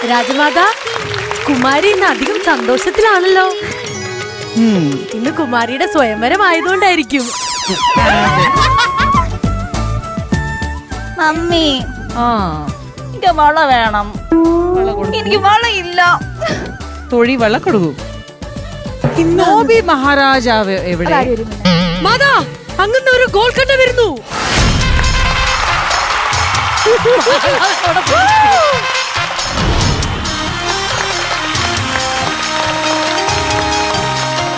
രാജമാതാ, കുമാരി ഇന്ന് അധികം സന്തോഷത്തിലാണല്ലോ. ഇന്ന് കുമാരിയുടെ സ്വയംവരം ആയതുകൊണ്ടായിരിക്കും. മമ്മി, എനിക്ക് വള വേണം. എനിക്ക് വളയില്ല. തൊഴി വള കൊടുക്കൂ. നോബി മഹാരാജാവ് എവിടെ? മാതാ, അങ്ങനെ ഒരു ഗോൾക്കണ്ട വരുന്നു.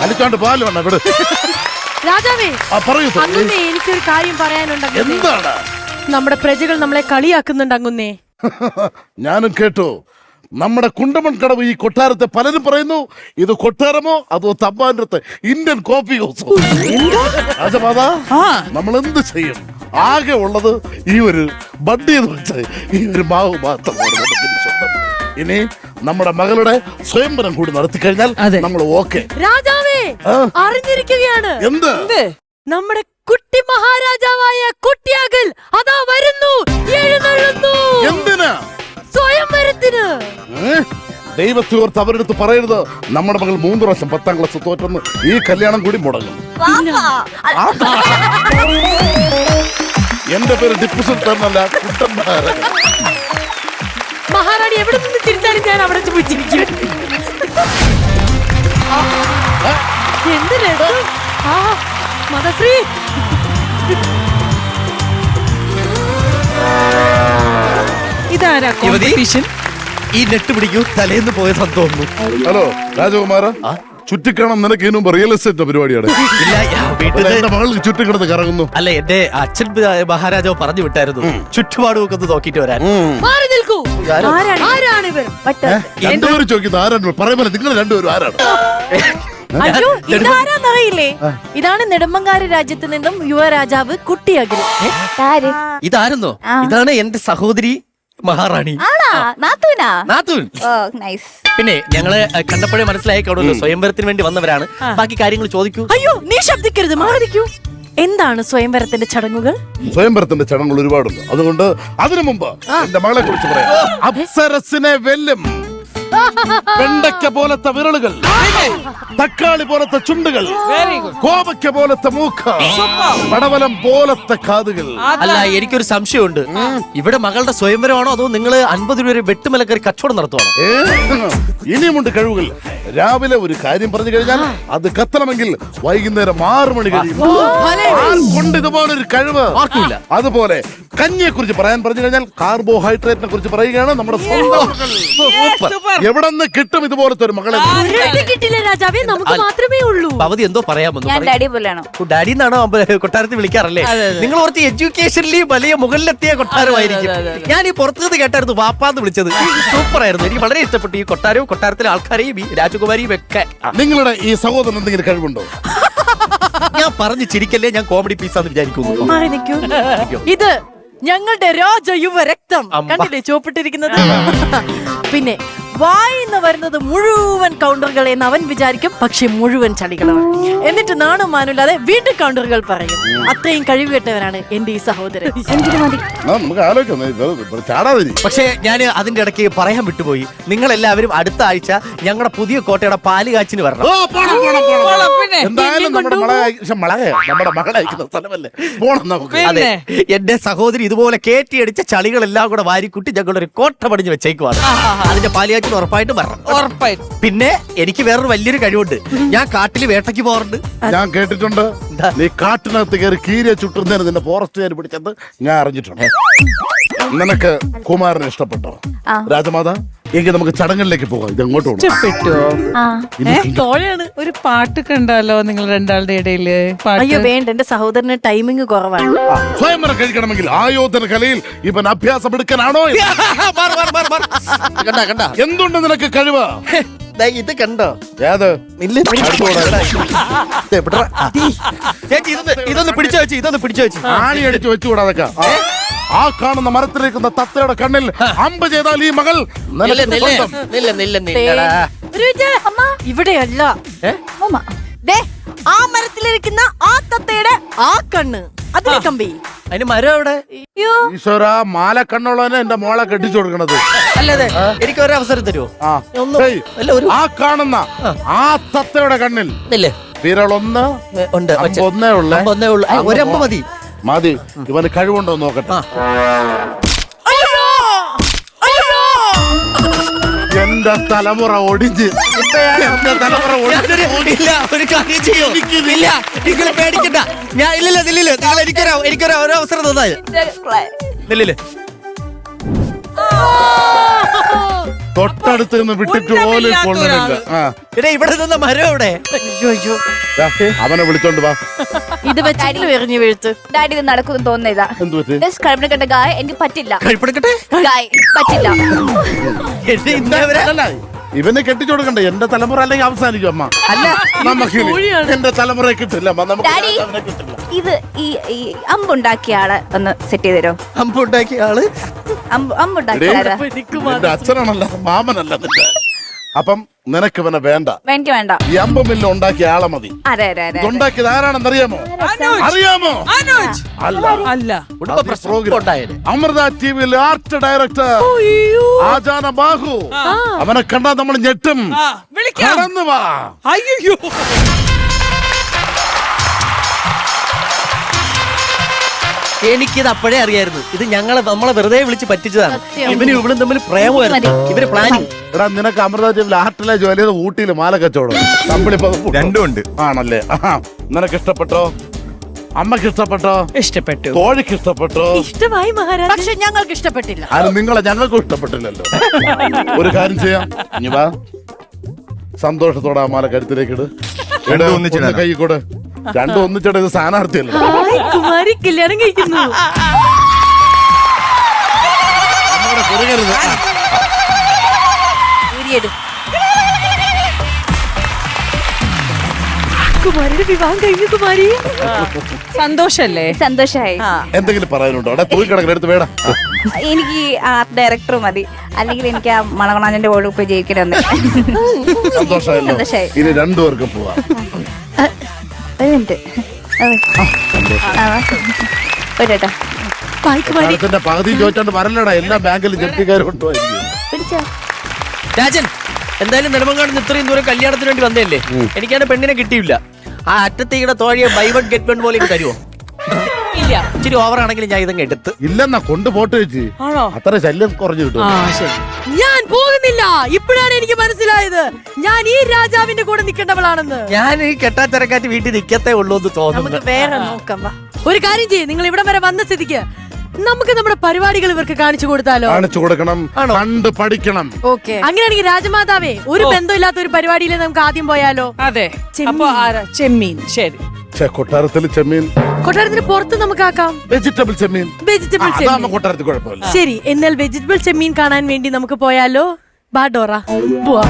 അലിച്ചോണ്ട് പാല് വേണ്ട ഇവിടെ. രാജാവേ, പറയൂ. അങ്ങുന്നേ, എനിക്കൊരു കാര്യം പറയാനുണ്ട്. എന്താണ്? നമ്മുടെ പ്രജകൾ നമ്മളെ കളിയാക്കുന്നുണ്ട് അങ്ങുന്നേ. ഞാനും കേട്ടു. നമ്മുടെ കുണ്ടമൺ കടവ് ഈ കൊട്ടാരത്തെ പലരും പറയുന്നു ഇത് കൊട്ടാരമോ അതോ തമ്പാനത്തെ ഇന്ത്യൻ കോഫി ഹൗസോ. രാജമാതാ, നമ്മൾ എന്ത് ചെയ്യും? ആകെ ഉള്ളത് ഈ ഒരു ബഡ്ഡി എന്ന് വെച്ച് ഈ ഒരു മാവ് മാത്രമാണ്. ഇനി നമ്മുടെ മകളുടെ സ്വയംവരം കൂടി നടത്തി കഴിഞ്ഞാൽ നമ്മൾ ഓക്കെ. രാജാവേ, അറിഞ്ഞിരിക്കുകയാണ്. എന്ത്? നമ്മുടെ കുട്ടി മഹാരാജാവായ കുട്ടിയാകൽ അതാ വരുന്നു, എഴുന്നള്ളുന്നു. എന്തിനാ? സ്വയംവരത്തിന്. ദൈവത്തെ ഓർത്ത് അവരെടുത്ത് പറയരുത് നമ്മുടെ മകൾ 3 പ്രാവശ്യം 10ാം ക്ലാസ് തോറ്റെന്ന്. ഈ കല്യാണം കൂടി മുടങ്ങും. എന്റെ പേര് ടിപ്പു സുൽത്താൻ എന്നല്ല, കുട്ടന്മാരൻ. മഹാറാണി എവിടെ നിന്ന് തിരിച്ചാലും ഞാൻ അവിടെ ചോദിച്ചിരിക്കും. എന്ത് രസം! മദശ്രീ, ഇതാരാ കോമ്പറ്റീഷൻ? ഈ നെട്ട് പിടിക്കൂ, തലേന്ന് പോയതെന്ന് തോന്നുന്നു. ഹലോ രാജകുമാര, ചുറ്റിക്കണം നിനക്ക് ഇതിനു മുമ്പ് റിയൽ എസ്റ്റേറ്റ് പരിപാടിയാണ്. എന്റെ മകൾ ചുറ്റിക്കിടന്ന് കറങ്ങുന്നു. അല്ല, എന്റെ അച്ഛൻ മഹാരാജാവ് പറഞ്ഞു വിട്ടായിരുന്നു ചുറ്റുപാടും ഒക്കെ ഒന്ന് നോക്കിട്ട് വരാൻ. മാറി നിൽക്കൂ. ആരാണ് ഇവർ? രണ്ടുപേരും ചോദിക്കുന്നത് ആരാണ്? പറയുമ്പോൾ നിങ്ങൾ രണ്ടുപേരും ആരാണ്? അയ്യോ, ഇതാരാന്നറിയില്ലേ? ഇതാണ് നെടുമങ്ങാട് രാജ്യത്ത് നിന്നും യുവരാജാവ് കുട്ടിയാകൽ. ഇതായിരുന്നോ? ഇതാണ് എന്റെ സഹോദരി മഹാറാണി. നാത്തൂൻ. പിന്നെ ഞങ്ങള് കണ്ടപ്പോഴേ മനസ്സിലായി കാണുമല്ലോ സ്വയംവരത്തിന് വേണ്ടി വന്നവരാണ്. ബാക്കി കാര്യങ്ങൾ ചോദിക്കൂ. അയ്യോ, നീ ശബ്ദിക്കരുത്, മാറിക്കൂ. എന്താണ് സ്വയംവരത്തിന്റെ ചടങ്ങുകൾ? സ്വയംവരത്തിന്റെ ചടങ്ങുകൾ ഒരുപാടുണ്ട്. അതുകൊണ്ട് അതിനു മുമ്പ് എന്റെ മകളെ കുറിച്ച് പറയാം. അപ്സരസിനെ വെല്ലും വെണ്ടയ്ക്ക പോലത്തെ വിരലുകൾ, തക്കാളി പോലത്തെ ചുണ്ടുകൾ, കോവയ്ക്ക പോലത്തെ മൂക്ക്, പടവലം പോലത്തെ കാതുകൾ. അല്ല, എനിക്കൊരു സംശയമുണ്ട്. ഇവിടെ മകളുടെ സ്വയംവരമാണോ അതോ നിങ്ങൾ 50 രൂപ വെട്ടുമലക്കറി കച്ചവടം നടത്തുവാണോ? ഇനിയുമുണ്ട് കഴിവുകൾ. രാവിലെ ഒരു കാര്യം പറഞ്ഞു കഴിഞ്ഞാൽ അത് കത്തണമെങ്കിൽ വൈകുന്നേരം 6 മണി കഴിയും. കൊണ്ട് ഇതുപോലൊരു കഴിവ് ആർക്കില്ല. അതുപോലെ കഞ്ഞിയെ കുറിച്ച് പറയാൻ പറഞ്ഞു കഴിഞ്ഞാൽ കാർബോഹൈഡ്രേറ്റിനെ കുറിച്ച് പറയുകയാണ് നമ്മുടെ സ്വന്തം. എവിടെ നിന്ന് കിട്ടും ഇതുപോലത്തെ ഒരു മകളെ? കിട്ടില്ല രാജാവേ, നമുക്ക് മാത്രമേ ഉള്ളൂ. ഭവതി എന്തോ പറയാമെന്ന്. ഡാഡി എന്നാണോ കൊട്ടാരത്തിൽ വിളിക്കാറല്ലേ? നിങ്ങൾ ഓർത്ത് എഡ്യൂക്കേഷനിൽ വലിയ മുകളിലെത്തിയ കൊട്ടാരമായിരിക്കും. ഞാൻ ഈ പുറത്തുനിന്ന് കേട്ടായിരുന്നു വാപ്പാന്ന് വിളിച്ചത്. സൂപ്പർ ആയിരുന്നു. എനിക്ക് വളരെ ഇഷ്ടപ്പെട്ടു ഈ കൊട്ടാരവും കൊട്ടാരത്തിലെ ആൾക്കാരെയും ഈ രാജകുമാരിയും ഒക്കെ. നിങ്ങളുടെ ഈ സഹോദരൻ എന്തെങ്കിലും കഴിവുണ്ടോ? ഞാൻ പറഞ്ഞു ചിരിക്കല്ലേ, ഞാൻ കോമഡി പീസാന്ന് വിചാരിക്കുന്നു. ഇത് ഞങ്ങളുടെ രാജയുവ രക്തം കണ്ടില്ലേ ചോപ്പിട്ടിരിക്കുന്നത്? പിന്നെ വായിന്ന് വരുന്നത് മുഴുവൻ കൗണ്ടറുകൾ എന്ന് അവൻ വിചാരിക്കും, പക്ഷെ മുഴുവൻ ചളികളാണ്. എന്നിട്ട് നാണോ മാനില്ലാതെ വീണ്ടും കൗണ്ടറുകൾ പറയും. അത്രയും കഴിവുകെട്ടവനാണ് എന്റെ ഈ സഹോദരൻ. പക്ഷെ ഞാൻ അതിന്റെ ഇടയ്ക്ക് പറയാൻ വിട്ടുപോയി. നിങ്ങൾ എല്ലാവരും അടുത്ത ആഴ്ച ഞങ്ങളുടെ പുതിയ കോട്ടയുടെ പാല് കാച്ചിന് വരണം. അതെ, എന്റെ സഹോദരി ഇതുപോലെ കേറ്റിയടിച്ച ചളികളെല്ലാം കൂടെ വാരിക്കുട്ടി ഞങ്ങളൊരു കോട്ട പടിഞ്ഞ് വെച്ചേക്കുവാണ്. അതിന്റെ പാല് കാച്ചിന് ഉറപ്പായിട്ടും വരണം. പിന്നെ എനിക്ക് വേറൊരു വലിയൊരു കഴിവുണ്ട്. ഞാൻ കാട്ടില് വേട്ടയ്ക്ക് പോകാറുണ്ട്. ഞാൻ കേട്ടിട്ടുണ്ട് നീ കാട്ടിനകത്ത് കയറി കീരിയെ ചുട്ടുന്നതിന് നിന്റെ ഫോറസ്റ്റുകാർ പിടിച്ചത് ഞാൻ അറിഞ്ഞിട്ടുണ്ട്. നിനക്ക് കുമാരനെ ഇഷ്ടപ്പെട്ടോ? രാജമാതാ, എങ്കിൽ നമുക്ക് ചടങ്ങിലേക്ക് പോകാം. ഇത് അങ്ങോട്ട് തോഴയാണ്. ഒരു പാട്ട് കണ്ടാലോ നിങ്ങൾ രണ്ടാളുടെ ഇടയില്? അയ്യോ വേണ്ട, എന്റെ സഹോദരന് ടൈമിംഗ് കുറവാണ്. സ്വയംവരം കഴിക്കണമെങ്കിൽ ആയോധന കലയിൽ ഇവൻ അഭ്യാസം എടുക്കാനാണോ? എന്തുണ്ട് നിനക്ക് കഴിവ്? ഇത് കണ്ടോ? ഏത്? ചേച്ചി ഇതൊന്ന് പിടിച്ചു വെച്ച്, ഇതൊന്ന് പിടിച്ചു വെച്ച്. ആണി അടിച്ചു വെച്ചുകൂടാതൊക്കെ. ആ കാണുന്ന മരത്തിലിരിക്കുന്ന തത്തയുടെ കണ്ണിൽ അമ്പ് ചെയ്താൽ ഈ മകൾ ഇവിടെയല്ല, ആ മരത്തിലിരിക്കുന്ന ആ തത്തയുടെ ആ കണ്ണ് അതിലെ കമ്പി. അതിന് മരം എവിടെ? അയ്യോ ഈശ്വര മാല കണ്ണുള്ളവനെ എന്റെ മോളെ കെട്ടിച്ചു കൊടുക്കണത്. അല്ലതെ എനിക്ക് ഒരു അവസരം തരുമോ? ആ ഹേയ്, അല്ല ഒരു ആ കാണുന്ന ആ തത്തയുടെ കണ്ണിൽ ഇല്ലേ വിരളൊന്ന് ഉണ്ട് ഒന്നേ ഉള്ളേ. ഒന്നേ ഉള്ളു. ഒരമ്പ് മതി. മതി. ഇവന് കഴിവുണ്ടോ നോക്കട്ടെ. എന്റെ തലമുറ ഒടിഞ്ഞ് എന്റെ തലമുറ ഇല്ല ഒരു കാര്യം ചെയ്യോ? ഇല്ല നിങ്ങൾ പേടിക്കണ്ട. ഞാൻ ഇല്ലില്ല നിങ്ങൾ എനിക്കൊരു ഒരു അവസരം തന്നായി. ഇല്ലില്ല തൊട്ടടുത്ത് നിന്ന് വിട്ടിട്ട് പോലും കൊള്ളുന്നില്ല. പിന്നെ ഇവിടെ നിന്ന മരം എവിടെ? ദാ, അവനെ വിളിച്ചോണ്ട് വാ. ഇത് വെച്ചിട്ട് എറിഞ്ഞു വീഴ്ത്ത്. ഡാഡി ഇത് നടക്കുമെന്ന് തോന്നുന്നില്ല. എന്ത് പറ്റി? കഴിപ്പിടക്കട്ടെ ഗായ് എനിക്ക് പറ്റില്ല. കഴിപ്പെടുക്കട്ടെ. ഗായ് പറ്റില്ല. എന്നെ ഇന്നേവരെ അല്ല, ഇവനെ കെട്ടിച്ചു കൊടുക്കണ്ടേ? എന്റെ തലമുറ അല്ലെങ്കിൽ അവസാനിക്കും അമ്മ. അല്ല നമുക്ക് എന്റെ തലമുറ കിട്ടില്ല അമ്മ. നമുക്ക് ഡാഡി അവനെ കിട്ടില്ല. ഇത് ഈ അമ്പുണ്ടാക്കിയ ആളെ ഒന്ന് സെറ്റ് ചെയ്ത് തരോ? അമ്പുണ്ടാക്കിയ ആള് അമ്പുണ്ടാക്കിയ ആളാ? നിന്റെ അച്ഛനാണല്ല മാമനല്ല നിന്റെ. അപ്പം നിനക്ക് ഇവനെ വേണ്ട. എനിക്ക് വേണ്ട. ഈ അമ്പമില്ല ഉണ്ടാക്കിയ ആളെ മതി. അതെ അതെ അതെ ഉണ്ടാക്കിയത് ആരാണെന്നറിയാമോ? അറിയാമോ? അല്ല അല്ല ഉണ്ടായത് അമൃത ടിവിയിൽ ആർട്ട് ഡയറക്ടർ ആജാന ബാഹു. അവനെ കണ്ടാ നമ്മൾ ഞെട്ടും. കടന്നു വാ. അയ്യോ എനിക്കിത് അപ്പോഴേ അറിയായിരുന്നു. ഇത് നമ്മളെ വെറുതെ വിളിച്ച് പറ്റിച്ചതാണ്. ഇവനും ഇവളും തമ്മിൽ പ്രേമമായിരുന്നു. ഇവര് പ്ലാനിങ്. എടാ നിനക്ക് അമൃത ടിവിയിൽ ആർട്ടിലെ ജോലി ചെയ്ത് ഊട്ടിയിൽ മാല കച്ചവടം രണ്ടും ഉണ്ട്. ആണല്ലേ? നിനക്ക് ഇഷ്ടപ്പെട്ടോ? അമ്മക്ക് ഇഷ്ടപ്പെട്ടോ? ഇഷ്ടപ്പെട്ടു. കോഴിക്ക് ഇഷ്ടപ്പെട്ടോ? ഇഷ്ടമായി മഹാരാജ്. പക്ഷെ ഞങ്ങൾക്ക് ഇഷ്ടപ്പെട്ടില്ല. അത് ഞങ്ങൾക്കും ഇഷ്ടപ്പെട്ടില്ലല്ലോ. ഒരു കാര്യം ചെയ്യാം. ഇനി വാ, സന്തോഷത്തോടെ ആ മാല കരുത്തിലേക്ക് ഇട്. രണ്ടും ഒന്നിച്ചിടാനോ? കൈ കൂടെ രണ്ടും ഒന്നിച്ചിട. ഇത് സ്ഥാനാർത്ഥിയല്ലേ? കുമാരി കല്യാണം കഴിക്കുന്നു. നമ്മുടെ കുറുകരുത്. കുമാരിയുടെ വിവാഹം കഴിഞ്ഞു. കുമാരി സന്തോഷല്ലേ? സന്തോഷായി. എന്തെങ്കിലും പറയാനുണ്ടോ? അവിടെ തൂക്കിടക്കണ എടുത്ത് വേടാ. എനിക്ക് ആർട്ട് ഡയറക്ടർ മതി. അല്ലെങ്കിൽ എനിക്ക് ആ മണവണാഞ്ഞന്റെ ഓട് പോയി ജയിക്കണമെന്ന്. സന്തോഷമായല്ലോ. സന്തോഷായി. ഇനി രണ്ടുപേർക്കും പോവാം. ഒരു മിനിറ്റ്. ഒരേട്ടാ കാലത്തിന്റെ പകുതി ചോദിച്ചോണ്ട് വരല്ലടാ. എല്ലാ ബാങ്കിലും ജപ്തിക്കാരും കൊണ്ടുപോയിരിക്കും. പിടിച്ചോ. രാജൻ എന്തായാലും നെടുമങ്ങാട് ഇത്രയും ദൂരം കല്യാണത്തിന് വേണ്ടി വന്നതല്ലേ? എനിക്കാണ് പെണ്ണിനെ കിട്ടിയില്ല. ആ അറ്റത്തേയുടെ തോഴിയെ ബൈ വൺ ഗെറ്റ് വൺ പോലെ തരുമോ? ഇല്ല, ഇച്ചിരി ഓവർ ആണെങ്കിലും ഞാൻ ഇതങ്ങ് എടുത്ത്. ഇല്ലെന്നാ കൊണ്ടുപോട്ട് വെച്ച് അത്ര ശല്യം കുറഞ്ഞു കിട്ടും. ഞാൻ പോകുന്നില്ല. ഇപ്പോഴാണ് എനിക്ക് മനസ്സിലായത് ഞാൻ ഈ രാജാവിന്റെ കൂടെ നിൽക്കേണ്ടവളാണെന്ന്. ഞാൻ ഈ കെട്ടാത്തിരക്കാറ്റ് വീട്ടിൽ നിൽക്കത്തേ ഉള്ളൂ എന്ന് തോന്നുന്നു. നമുക്ക് വേറെ നോക്കാം. വാ. ഒരു കാര്യം ചെയ്യ്. നിങ്ങൾ ഇവിടം വരെ വന്ന സ്ഥിതിക്ക് നമുക്ക് നമ്മുടെ പരിപാടികൾ ഇവർക്ക് കാണിച്ചു കൊടുത്താലോ? കാണിച്ചു കൊടുക്കണം. കണ്ട് പഠിക്കണം. ഓക്കെ, അങ്ങനെയാണെങ്കിൽ രാജമാതാവേ, ഒരു ബന്ധമില്ലാത്ത ഒരു പരിപാടിയിൽ നമുക്ക് ആദ്യം പോയാലോ? അതെ. അപ്പൊ ആരാ? ചെമ്മീൻ. ശരി. കൊട്ടാരത്തിൽ ചെമ്മീൻ. കൊട്ടാരത്തിന് പുറത്ത് നമുക്ക് ആക്കാം. വെജിറ്റബിൾ ചെമ്മീൻ. വെജിറ്റബിൾ ചെമ്മീൻ. കൊട്ടാരത്തിൽ കുഴപ്പമില്ല. ശരി, എന്നാൽ വെജിറ്റബിൾ ചെമ്മീൻ കാണാൻ വേണ്ടി നമുക്ക് പോയാലോ? ബാ ഡോറ, പോവാ.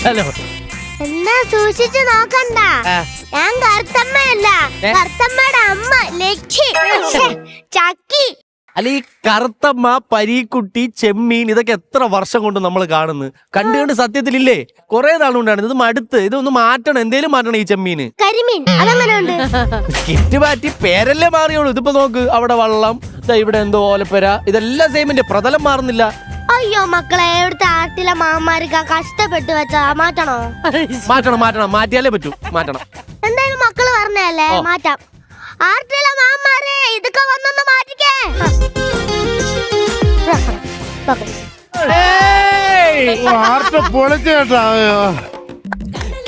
ഹലോ. എന്നാ സൂക്ഷിച്ചു നോക്കണ്ട. ഞാൻ കറുത്തമ്മയല്ല, കറുത്തമ്മയുടെ അമ്മ ലക്ഷ്മി. ചക്കി. അല്ല ഈ കറുത്തമ്മ, പരീക്കുട്ടി, ചെമ്മീൻ ഇതൊക്കെ എത്ര വർഷം കൊണ്ട് നമ്മൾ കാണുന്നു. കണ്ട് സത്യത്തിലില്ലേ കുറെ നാളുകൊണ്ടാണ് ഇത് മടുത്ത്. ഇതൊന്ന് മാറ്റണം, എന്തേലും മാറ്റണം ഈ ചെമ്മീന്. കരിമീൻ അതങ്ങനെ ഉണ്ട്. കിറ്റ് മാറ്റി പേരല്ലേ മാറിയോളൂ. ഇതിപ്പോ നോക്ക്, അവിടെ വള്ളം, ഇവിടെ എന്തോ ഓലപ്പര, ഇതെല്ലാം സെയിമിന്റെ പ്രതലം മാറുന്നില്ല. അയ്യോ മക്കളെ, ഇവിടുത്തെ ആട്ടിലെ മാമാർക്ക് കഷ്ടപ്പെട്ട് വെച്ചാ മാറ്റണോ? മാറ്റണം, മാറ്റിയാലേ പറ്റൂ. മാറ്റണം. എന്തായാലും മക്കള് പറഞ്ഞല്ലേ, മാറ്റാം. ആട്ടിലെ മാമാരെ ഇതൊക്കെ വന്നൊന്ന് മാറ്റിക്കേ.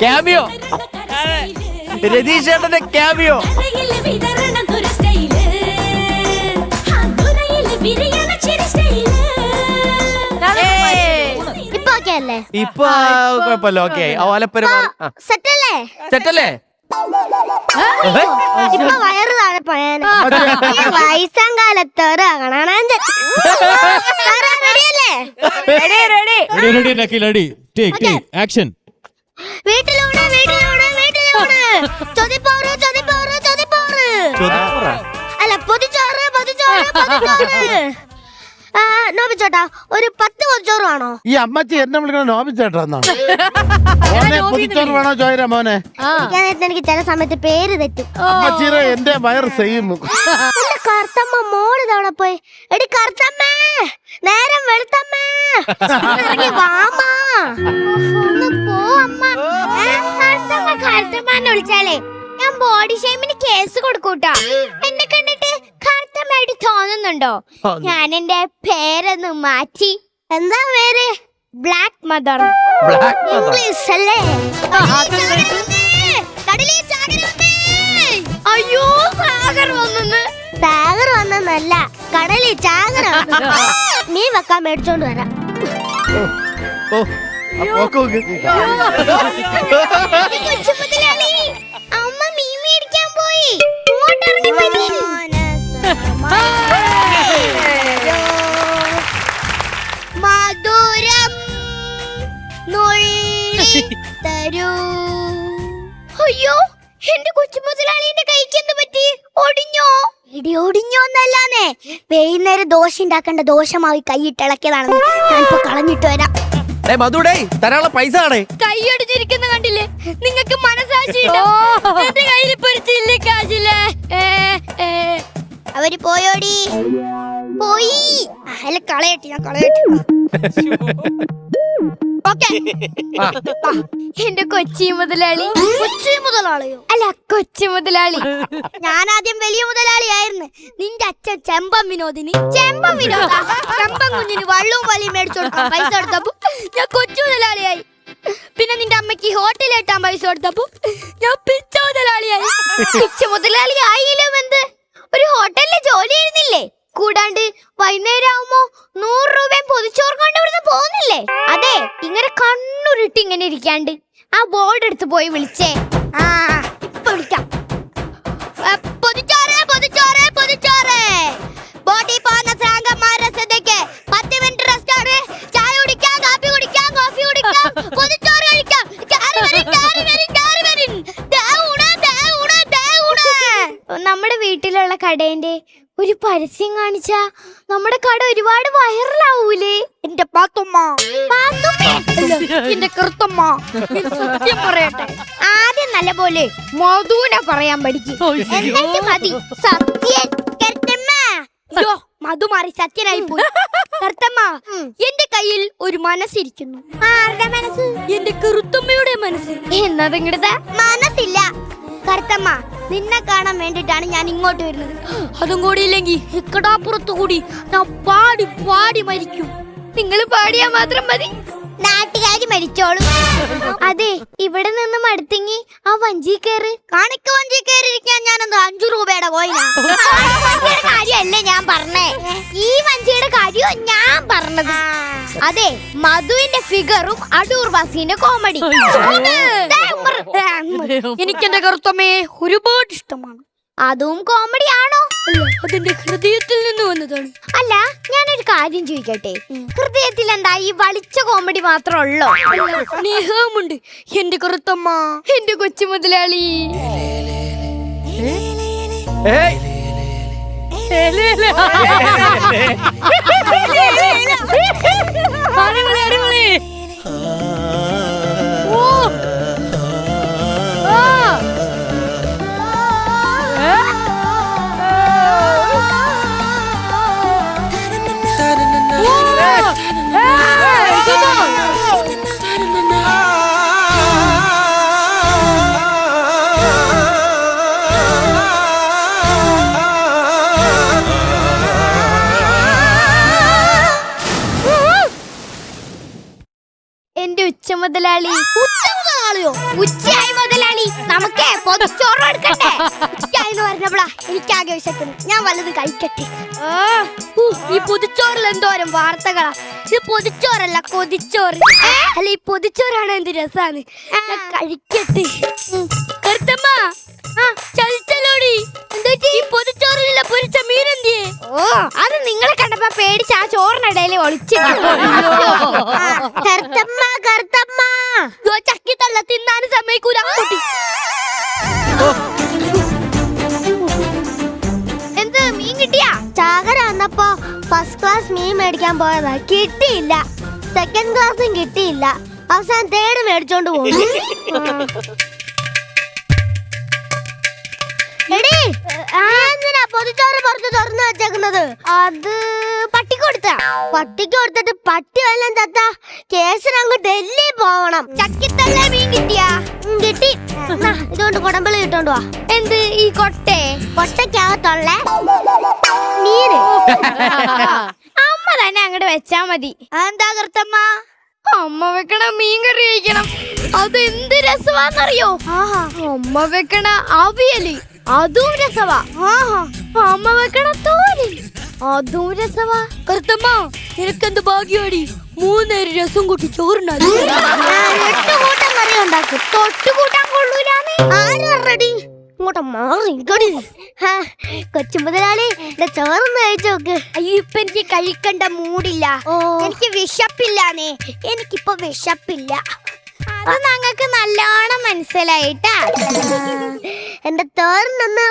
ക്യാമിയോ, രതീഷ് ചേട്ടന്റെ ക്യാമിയോ. ഇപ്പൊ ഓക്കെ അല്ലേ? ഇപ്പൊ കുഴപ്പമില്ല. ഓക്കെ, ഓലപ്പര സെറ്റല്ലേ? സെറ്റല്ലേ? ഇപ്പൊ വയറ് താഴെ പോയാന് വയസ്സാം കാലത്തോറ് റെഡിയല്ലേ? വീട്ടിലൂടെ വീട്ടിലൂടെ വീട്ടിലൂടെ ചൊതിപ്പോറ് ചൊതിപ്പോറ് ചൊതിപ്പോറ് അല്ല പൊതിച്ചോറ് പൊതിച്ചോറ് പൊതിച്ചോറ്. നോബിച്ചോട്ടാ ഒരു 10 പൊതിച്ചോറ് വേണോ? ഈ അമ്മച്ചി എന്നെ വിളിക്കണ നോബിച്ചേട്ടാന്നാണ്. മോനെ പൊതിച്ചോറ് വേണോ ചോദിരാ മോനെ? എനിക്ക് ചില സമയത്ത് പേര് തെറ്റും. അമ്മച്ചീരെ എന്റെ വയറ് സെയിം. എന്റെ കറുത്തമ്മ മോള് തവണ പോയി. എടി കറുത്തമ്മേ, നേരം വെളുത്തമ്മേ, ഇറങ്ങി വാമാ. ഒന്ന് പോ അമ്മ. കറുത്തമ്മ വിളിച്ചാലേ ഞാൻ ബോഡി ഷെയിമിന് കേസ് കൊടുക്കൂട്ടാ. എന്നെ കണ്ടിട്ട് കറുത്തമ്മയായിട്ട് തോന്നുന്നുണ്ടോ? ഞാൻ എന്റെ പേരൊന്ന് മാറ്റി. എന്താ പേര്? Black mother. ഇംഗ്ലീഷ് അല്ലേ? അയ്യോ സാഗർ വന്നെന്ന്. സാഗർ വന്നല്ല, കടലിൽ ചാകര. മീൻ വെക്കാൻ മേടിച്ചോണ്ട് വരാം. അമ്മ മീൻ മേടിക്കാൻ പോയി. ഇങ്ങോട്ടിറങ്ങി വരീ. മധുരം തരൂ. അയ്യോ എന്റെ കൊച്ചു മുതലാളിന്റെ കൈക്ക് എന്ത് പറ്റി? ഒടിഞ്ഞോ? ഇടി ഒടിഞ്ഞോന്നല്ലാന്നേ, വൈകുന്നേരം ദോശ ഉണ്ടാക്കേണ്ട ദോശമാവി കൈയിട്ടിളക്കിയതാണെന്ന് ഞാനിപ്പോ കളഞ്ഞിട്ട് വരാം. മധുടേ തരാനുള്ള പൈസ ആണേ. കൈയൊടിഞ്ഞിരിക്കുന്ന കണ്ടില്ലേ? നിങ്ങക്ക് മനസാക്ഷിയുണ്ടോ? എന്റെ കയ്യിൽ ഇപ്പൊ ഒരു ചില്ലി കാശില്ലേ? അവര് പോയോടി? പോയി. അല്ല കളയട്ടെ, ഞാൻ കളയട്ടെ. എന്റെ കൊച്ചി മുതലാളി. കൊച്ചി മുതലാളിയോ? അല്ല കൊച്ചി മുതലാളി. ഞാൻ ആദ്യം വലിയ മുതലാളിയായിരുന്നു. നിന്റെ അച്ഛൻ ചെമ്പൻ വിനോദിന് ചെമ്പൻ കുഞ്ഞിന് വള്ളവും വലിയും മേടിച്ചു കൊടുക്കാൻ പൈസ കൊടുത്തപ്പോ ഞാൻ കൊച്ചു മുതലാളിയായി. പിന്നെ നിന്റെ അമ്മയ്ക്ക് ഹോട്ടലിൽ എത്താൻ പൈസ കൊടുത്തപ്പോ ഞാൻ പിച്ച മുതലാളിയായി. പിച്ച മുതലാളി ആയില്ലോ എന്ത്? ഒരു ഹോട്ടലിലെ ജോലി ചെയ്യുന്നില്ലേ? കൂടാണ്ട് വൈകുന്നേരം ആവുമ്പോ 100 രൂപയും പൊതിച്ചോറ് കൊണ്ട് ഇവിടുന്ന് പോകുന്നില്ലേ? അതെ, ഇങ്ങനെ കണ്ണുരുട്ടി ഇങ്ങനെ ഇരിക്കാണ്ട് ആ ബോർഡ് എടുത്ത് പോയി വിളിച്ചേ. ഇപ്പൊ വിളിക്കാം. പൊതിച്ചോറ് പൊതിച്ചോറ് പൊതിച്ചോറ്. ബോട്ടി പോകുന്ന സാങ്കന്മാരുടെ ശ്രദ്ധയ്ക്ക് 10 മിനിറ്റ് റെസ്റ്റോറ്. ചായ കുടിക്കാം, കാപ്പി കുടിക്കാം, കോഫി കുടിക്കാം, പൊതിച്ചോറ് കഴിക്കാം. നമ്മുടെ വീട്ടിലുള്ള കടേന്റെ ഒരു പരസ്യം കാണിച്ചാ നമ്മുടെ കട ഒരുപാട് വൈറലാവൂലേ? എന്റെ പാത്തുമ്മ, എന്റെ കറുത്തമ്മ, സത്യം പറയട്ടെ, ആദ്യം നല്ല പോലെ മധുവിനെ പറയാൻ പഠിക്കും. എന്നിട്ട് മതി സത്യം. അയ്യോ മധു മാറി സത്യനായി പോയി. കറുത്തമ്മ, എന്റെ കയ്യിൽ ഒരു മനസ്സിരിക്കുന്നു. ആരുടെ മനസ്സ്? എന്റെ കറുത്തമ്മയുടെ മനസ്സ്. എന്നതെങ്കിടത്തെ മനസ്സില്ല. കറുത്തമ്മ, നിന്നെ കാണാൻ വേണ്ടിട്ടാണ് ഞാൻ ഇങ്ങോട്ട് വരുന്നത്. അതും കൂടി ഇല്ലെങ്കിൽ ഇക്കടാപ്പുറത്തു കൂടി ഞാൻ പാടി പാടി മരിക്കും. നിങ്ങൾ പാടിയാ മാത്രം മതി, നാട്ടുകാരി മരിച്ചോളും. അതെ, ഇവിടെ നിന്ന് മടുത്തെങ്കി ആ വഞ്ചി കയറി കാണിക്ക വഞ്ചി കയറിയിരിക്കാൻ ഞാനെന്താ 5 രൂപയുടെ കോയിനാ? കാര്യല്ലേ ഞാൻ പറഞ്ഞേ, ഈ വഞ്ചിയുടെ കാര്യോ ഞാൻ പറഞ്ഞത്. അതെ, മധുവിന്റെ ഫിഗറും അടൂർ ബാസിന്റെ കോമഡി എനിക്കെന്റെ കറുത്തമ്മയെ ഒരുപാട് ഇഷ്ടമാണ്. അതും കോമഡി ആണോ? അതിന്റെ ഹൃദയത്തിൽ നിന്ന് വന്നതാണ്. അല്ല, ഞാനൊരു കാര്യം ചോദിക്കട്ടെ, ഹൃദയത്തിൽ എന്താ ഈ വളിച്ച കോമഡി മാത്രമേ ഉള്ളോ? സ്നേഹമുണ്ട് എന്റെ കറുത്തമ്മ, എന്റെ കൊച്ചു മുതലാളി. എന്റെ ഉച്ച മുതലാളി. ഉച്ച മുതലാളിയോ? ഉച്ചയായി മുതലാളി, നമുക്കേ പൊതിച്ചോറ് എടുക്കണ്ടേ? ഉച്ചയായി പറഞ്ഞപ്പോളാ എനിക്കാകെ വിശക്കുന്നു. ഞാൻ വല്ലത് കഴിക്കട്ടെ. ഈ പൊതിച്ചോറിൽ എന്തോരം വാർത്തകളാ. ഇത് പൊതിച്ചോറല്ല, കൊതിച്ചോറ്. അല്ല, ഈ പൊതിച്ചോറാണ് എന്ത് രസാണ്. ഞാൻ കഴിക്കട്ടെ. കറുത്തമ്മ, ചലിച്ചലോടി. ഈ പൊതിച്ചോറിലുള്ള പൊരിച്ച മീനെന്തിയെ? ഓ, അത് നിങ്ങളെ കണ്ടപ്പോ പേടിച്ച് ആ ചോറിനിടയിൽ ഒളിച്ചു. കറുത്തമ്മ, കറുത്തമ്മ, ചക്കിത്തല്ല തിന്നാനും സമ്മതിക്കൂല. എന്ത് മീൻ കിട്ടിയാ? ചാകര വന്നപ്പോ ഫസ്റ്റ് ക്ലാസ് മീൻ മേടിക്കാൻ പോയതാ, കിട്ടിയില്ല. സെക്കൻഡ് ക്ലാസ്സും കിട്ടിയില്ല. അവസാനം തേർഡ് മേടിച്ചോണ്ട് പോകും. പൊതിച്ചോറ് പുറത്ത് തുറന്നു വെച്ചേക്കുന്നത്? അത് പട്ടിക്ക് കൊടുത്തിട്ട് പട്ടി വല്ലതും ചത്ത കേസിനങ്ങ് ഡൽഹി പോവണം. ചക്കിത്തല്ലേ മീൻ കിട്ടിയാ? കിട്ടി. ഇതുകൊണ്ട് കൊടമ്പളി ഇട്ടോണ്ട് വാ. എന്ത് ഈ കൊട്ടയ്ക്കകത്തുള്ള മീന് അമ്മ തന്നെ അങ്ങോട്ട് വെച്ചാ മതി. എന്താ കറുത്തമ്മ? അമ്മ വെക്കണ മീൻ കറി കഴിക്കണം. അത് എന്ത് രസമാന്നറിയോ? അമ്മ വെക്കണ അവിയല് അതും രസവാ. അമ്മ വെക്കണ തോരൻ അതും രസവാ. കറുത്തമ്മ, നിനക്കെന്ത് ഭാഗ്യമാടി, 3 നേരം രസം കൂട്ടി ചോറുണ്ടാക്കും. 8 കൂട്ടം കറി ഉണ്ടാക്കും. തൊട്ട് കൂട്ടാൻ കൊള്ളൂലാന്ന് ആരടി? ഇങ്ങോട്ട് മാറിക്കടി. കൊച്ചു മുതലാളി, ചോറൊന്ന് കഴിച്ചു നോക്ക്. അയ്യോ, ഇപ്പൊ എനിക്ക് കഴിക്കണ്ട മൂടില്ല. എനിക്ക് വിശപ്പില്ലാന്നേ. എനിക്കിപ്പൊ വിശപ്പില്ല. അത് ഞങ്ങൾക്ക് നല്ലോണം മനസ്സിലായിട്ടാ. എന്റെ തോരനൊന്ന്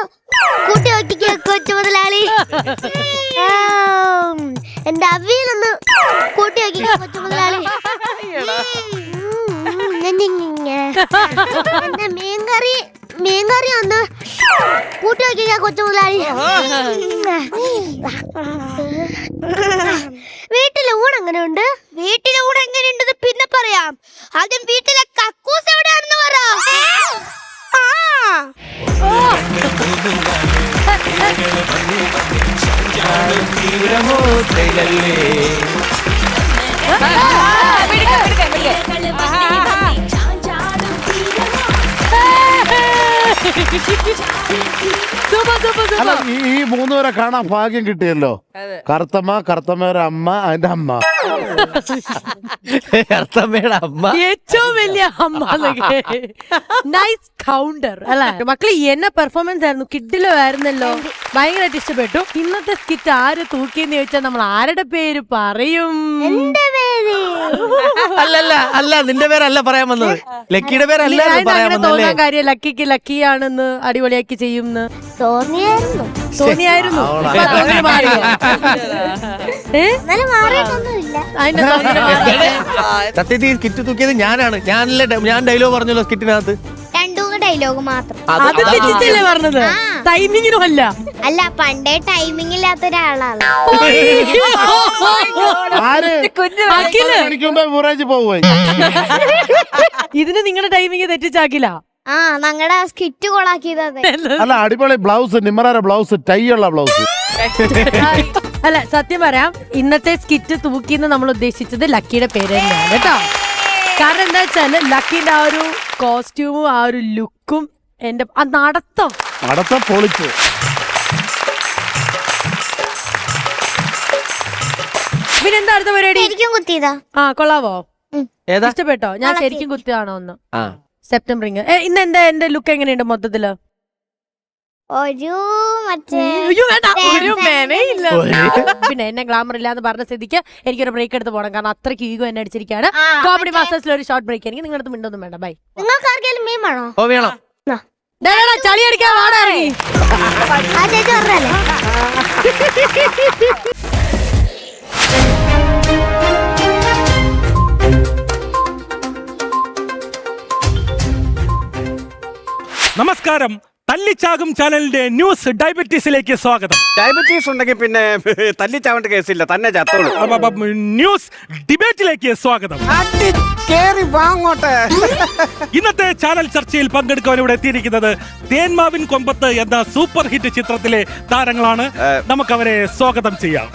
കൂട്ടി നോക്കിക്കോ കൊച്ചു മുതലാളി. എന്റെ അവിയലൊന്ന് കൂട്ടി നോക്കിക്കോ കൊച്ചു മുതലാളി. എന്റെ മീൻകറി ഒന്ന് കൂട്ടി നോക്കിക്കോ കൊച്ചു മുതലാളി. വീട്ടിലെ ഊണ് എങ്ങനെയുണ്ട്? വീട്ടിലെ ഊണ് എങ്ങനെയുണ്ടെന്ന് പിന്നെ പറയാം. ആദ്യം വീട്ടിലെ കക്കൂസ് എവിടെയാണെന്ന് പറ. അല്ല, ഈ 3 പേരെ കാണാൻ ഭാഗ്യം കിട്ടിയല്ലോ. കറുത്തമ്മയുടെ അമ്മ, അതിന്റെ അമ്മ. കറുത്തമ്മയുടെ അമ്മ ഏറ്റവും വലിയ അമ്മ. നൈസ് കൗണ്ടർ അല്ലെ മക്കളെ? എന്നെ പെർഫോമൻസ് ആയിരുന്നു, കിഡിലോ ആയിരുന്നല്ലോ. ഭയങ്കരമായിട്ട് ഇഷ്ടപ്പെട്ടു. ഇന്നത്തെ സ്കിറ്റ് ആര് തൂക്കിയെന്ന് ചോദിച്ചാൽ നമ്മൾ ആരുടെ പേര് പറയും? അല്ല നിന്റെ പേരല്ല പറയാൻ വന്നത്, ലക്കിയുടെ പേരല്ല പറയാൻ വന്നല്ലേ. കാര്യം ലക്കിക്ക് ലക്കിയാണെന്ന് അടിപൊളിയാക്കി ചെയ്യുമെന്ന് തോന്നിയായിരുന്നു. സത്യത്തിൽ സ്കിറ്റ് തൂക്കിയത് ഞാനാണ്. ഞാൻ ഡയലോഗ് പറഞ്ഞല്ലോ സ്കിറ്റിനകത്ത്. 2 ഡയലോഗ് മാത്രം. അത് തെറ്റിച്ചല്ലേ പറഞ്ഞത്? ടൈമിങ്ങിനും അല്ല. അല്ല, പണ്ടേ ടൈമിംഗ് ഇല്ലാത്ത ഒരാളാണ്. ഇതിന് നിങ്ങളുടെ ടൈമിങ് തെറ്റിച്ചാക്കില്ല. ഞങ്ങളുടെ സ്കിറ്റ് കൊളാക്കിയത്. അല്ല, അടിപൊളി ബ്ലൗസ്, നിമ്മറാര ബ്ലൗസ്, ടൈ ഉള്ള ബ്ലൗസ്. അല്ല, സത്യം പറയാം, ഇന്നത്തെ സ്കിറ്റ് തൂക്കിന്ന് നമ്മൾ ഉദ്ദേശിച്ചത് ലക്കിയുടെ പേര് തന്നെയാണ് കേട്ടോ. കാരണം എന്താ വെച്ചാല് ലക്കിന്റെ ആ ഒരു കോസ്റ്റ്യൂമും ആ ഒരു ലുക്കും എന്റെ ആ നടത്തം പൊളിച്ചു. പിന്നെ എന്താ അടുത്ത പരിപാടി? ശരിക്കും കുത്തിയതാ. കൊള്ളാവോ? ഏതാ ഇഷ്ടപ്പെട്ടോ? ഞാൻ ശരിക്കും കുത്തിയാണോ ഒന്ന്? സെപ്റ്റംബർ ഇന്ന് എന്താ എന്റെ ലുക്ക് എങ്ങനെയുണ്ട് മൊത്തത്തില്? പിന്നെ എന്നെ ഗ്ലാമർ ഇല്ലാന്ന് പറഞ്ഞ സ്ഥിതിക്ക് എനിക്കൊരു ബ്രേക്ക് എടുത്ത് പോകണം. കാരണം അത്രയ്ക്ക് ഈഗോ എന്നെ അടിച്ചിരിക്കുകയാണ്. കോമഡി മാസ്റ്റേഴ്സിൽ ഒരു ഷോർട്ട് ബ്രേക്ക്. എനിക്ക് നിങ്ങളുടെ മിണ്ടൊന്നും വേണ്ട. ബൈ. നിങ്ങൾക്ക് ആർക്കെങ്കിലും മീൻ വേണോ? ഓ, വേണം. ചളി അടിക്കാൻ പാടാറി. നമസ്കാരം. തല്ലിച്ചാകും ചാനലിന്റെ ന്യൂസ് ഡയബറ്റീസിലേക്ക് സ്വാഗതം. ഡയബറ്റീസ് ഉണ്ടെങ്കിൽ പിന്നെ തല്ലിച്ചാവേണ്ട കേസില്ല, തന്നെ ചത്തോളൂ. ന്യൂസ് ഡിബേറ്റിലേക്ക് സ്വാഗതം. ഇന്നത്തെ ചാനൽ ചർച്ചയിൽ പങ്കെടുക്കാൻ ഇവിടെ എത്തിയിരിക്കുന്നത് തേന്മാവിൻ കൊമ്പത്ത് എന്ന സൂപ്പർ ഹിറ്റ് ചിത്രത്തിലെ താരങ്ങളാണ്. നമുക്കവരെ സ്വാഗതം ചെയ്യാം.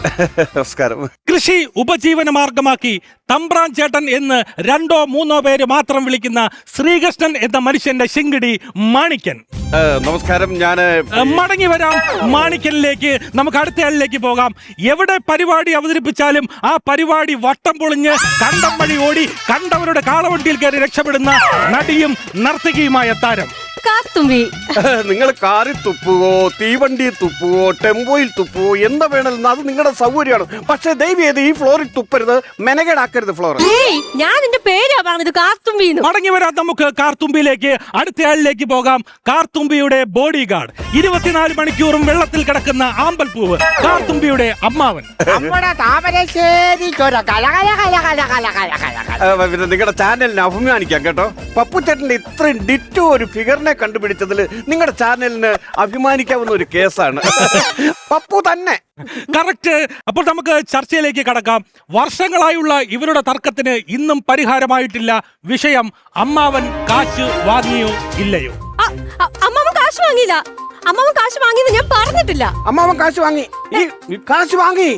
നമസ്കാരം. കൃഷി ഉപജീവന മാർഗമാക്കി തമ്പ്രാൻ ചേട്ടൻ എന്ന് 2 or 3 പേര് മാത്രം വിളിക്കുന്ന ശ്രീകൃഷ്ണൻ എന്ന മനുഷ്യന്റെ ശിങ്കിടി മാണിക്യൻ. നമസ്കാരം. ഞാൻ മടങ്ങി വരാം മാണിക്കലിലേക്ക്. നമുക്ക് അടുത്തയാളിലേക്ക് പോകാം. എവിടെ പരിപാടി അവതരിപ്പിച്ചാലും ആ പരിപാടി വട്ടം പൊളിഞ്ഞ് കണ്ടം വഴി ഓടി കണ്ടവരുടെ കാളവണ്ടിയിൽ കയറി രക്ഷപ്പെടുന്ന നടിയും നർത്തകിയുമായ താരം കാർത്തുമ്പി. നിങ്ങൾ കാറിൽ തുപ്പുവോ, തീവണ്ടി തുപ്പുവോ, ടെമ്പോയിൽ തുപ്പുവോ, എന്താ വേണമെന്ന് അത് നിങ്ങളുടെ സൗകര്യമാണ്. പക്ഷെ ദയവ് ചെയ്ത് ഈ ഫ്ലോറിൽ തുപ്പരുത്, മെനകേടാക്കരുത് ഫ്ലോർ. ഞാൻ എന്റെ പേരാ പറഞ്ഞത്, കാർത്തുമ്പി. മടങ്ങി വരാം നമുക്ക് കാർത്തുമ്പിയിലേക്ക്. അടുത്തയാളിലേക്ക് പോകാം. കാർത്തുമ്പിയുടെ ബോഡി ഗാർഡ്, 24 മണിക്കൂറും വെള്ളത്തിൽ കിടക്കുന്ന ആമ്പൽപ്പൂവ്, കാർത്തുമ്പിയുടെ അമ്മാവൻ. നിങ്ങളുടെ ചാനലിനെ അഭിമാനിക്കാം കേട്ടോ. പപ്പുച്ചേട്ടന്റെ ഇത്രയും ഡിറ്റോ ഒരു ഫിഗറിനെ കണ്ടുപിടിച്ചതിൽ നിങ്ങളുടെ ചാനലിന് അഭിമാനിക്കാവുന്ന ഒരു കേസാണ്. പപ്പു തന്നെ കറക്റ്റ്. അപ്പോൾ നമുക്ക് ചർച്ചയിലേക്ക് കടക്കാം. വർഷങ്ങളായുള്ള ഇവരുടെ തർക്കത്തിന് ഇന്നും പരിഹാരമായിട്ടില്ല. വിഷയം അമ്മാവൻ കാശ് വാങ്ങിയോ ഇല്ലയോ? അമ്മാവൻ കാശ് വാങ്ങിയില്ല. അമ്മാവൻ കാശ് വാങ്ങിയെന്ന് ഞാൻ പറഞ്ഞിട്ടില്ല. അമ്മാവൻ കാശ് വാങ്ങി. ഈ കാശ് വാങ്ങി.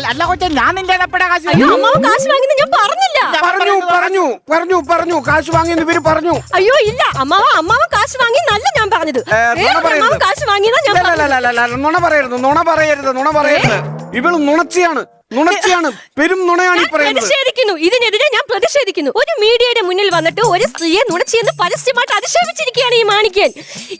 അല്ല കൊച്ചേ, ഞാൻ നിന്റെ കാശ് അയ്യോ, അമ്മാവൻ കാശ് വാങ്ങിയെന്ന് ഞാൻ പറഞ്ഞില്ല. പറഞ്ഞു കാശ് വാങ്ങിയെന്ന് ഇവര് പറഞ്ഞു. അയ്യോ ഇല്ല, അമ്മാവൻ കാശ് വാങ്ങി നല്ല ഞാൻ പറഞ്ഞത്. അമ്മാവൻ കാശ് വാങ്ങിയെന്നാ ഞാൻ പറഞ്ഞത്. നുണ പറയരുത്. ഇവള് നുണച്ചിയാണ്, പെരും നുണയാണ് ഈ പറയുന്നത്. പ്രതിഷേധിക്കുന്നു, ഇതിനെതിരെ ഞാൻ പ്രതിഷേധിക്കുന്നു. ഒരു മീഡിയയുടെ മുന്നിൽ വന്നിട്ട് ഒരു സ്ത്രീയെ നുണച്ചിയെന്ന് പരസ്യമായിട്ട് അധിക്ഷേപിച്ചിരിക്കുകയാണ് ഈ മാണിക്യൻ.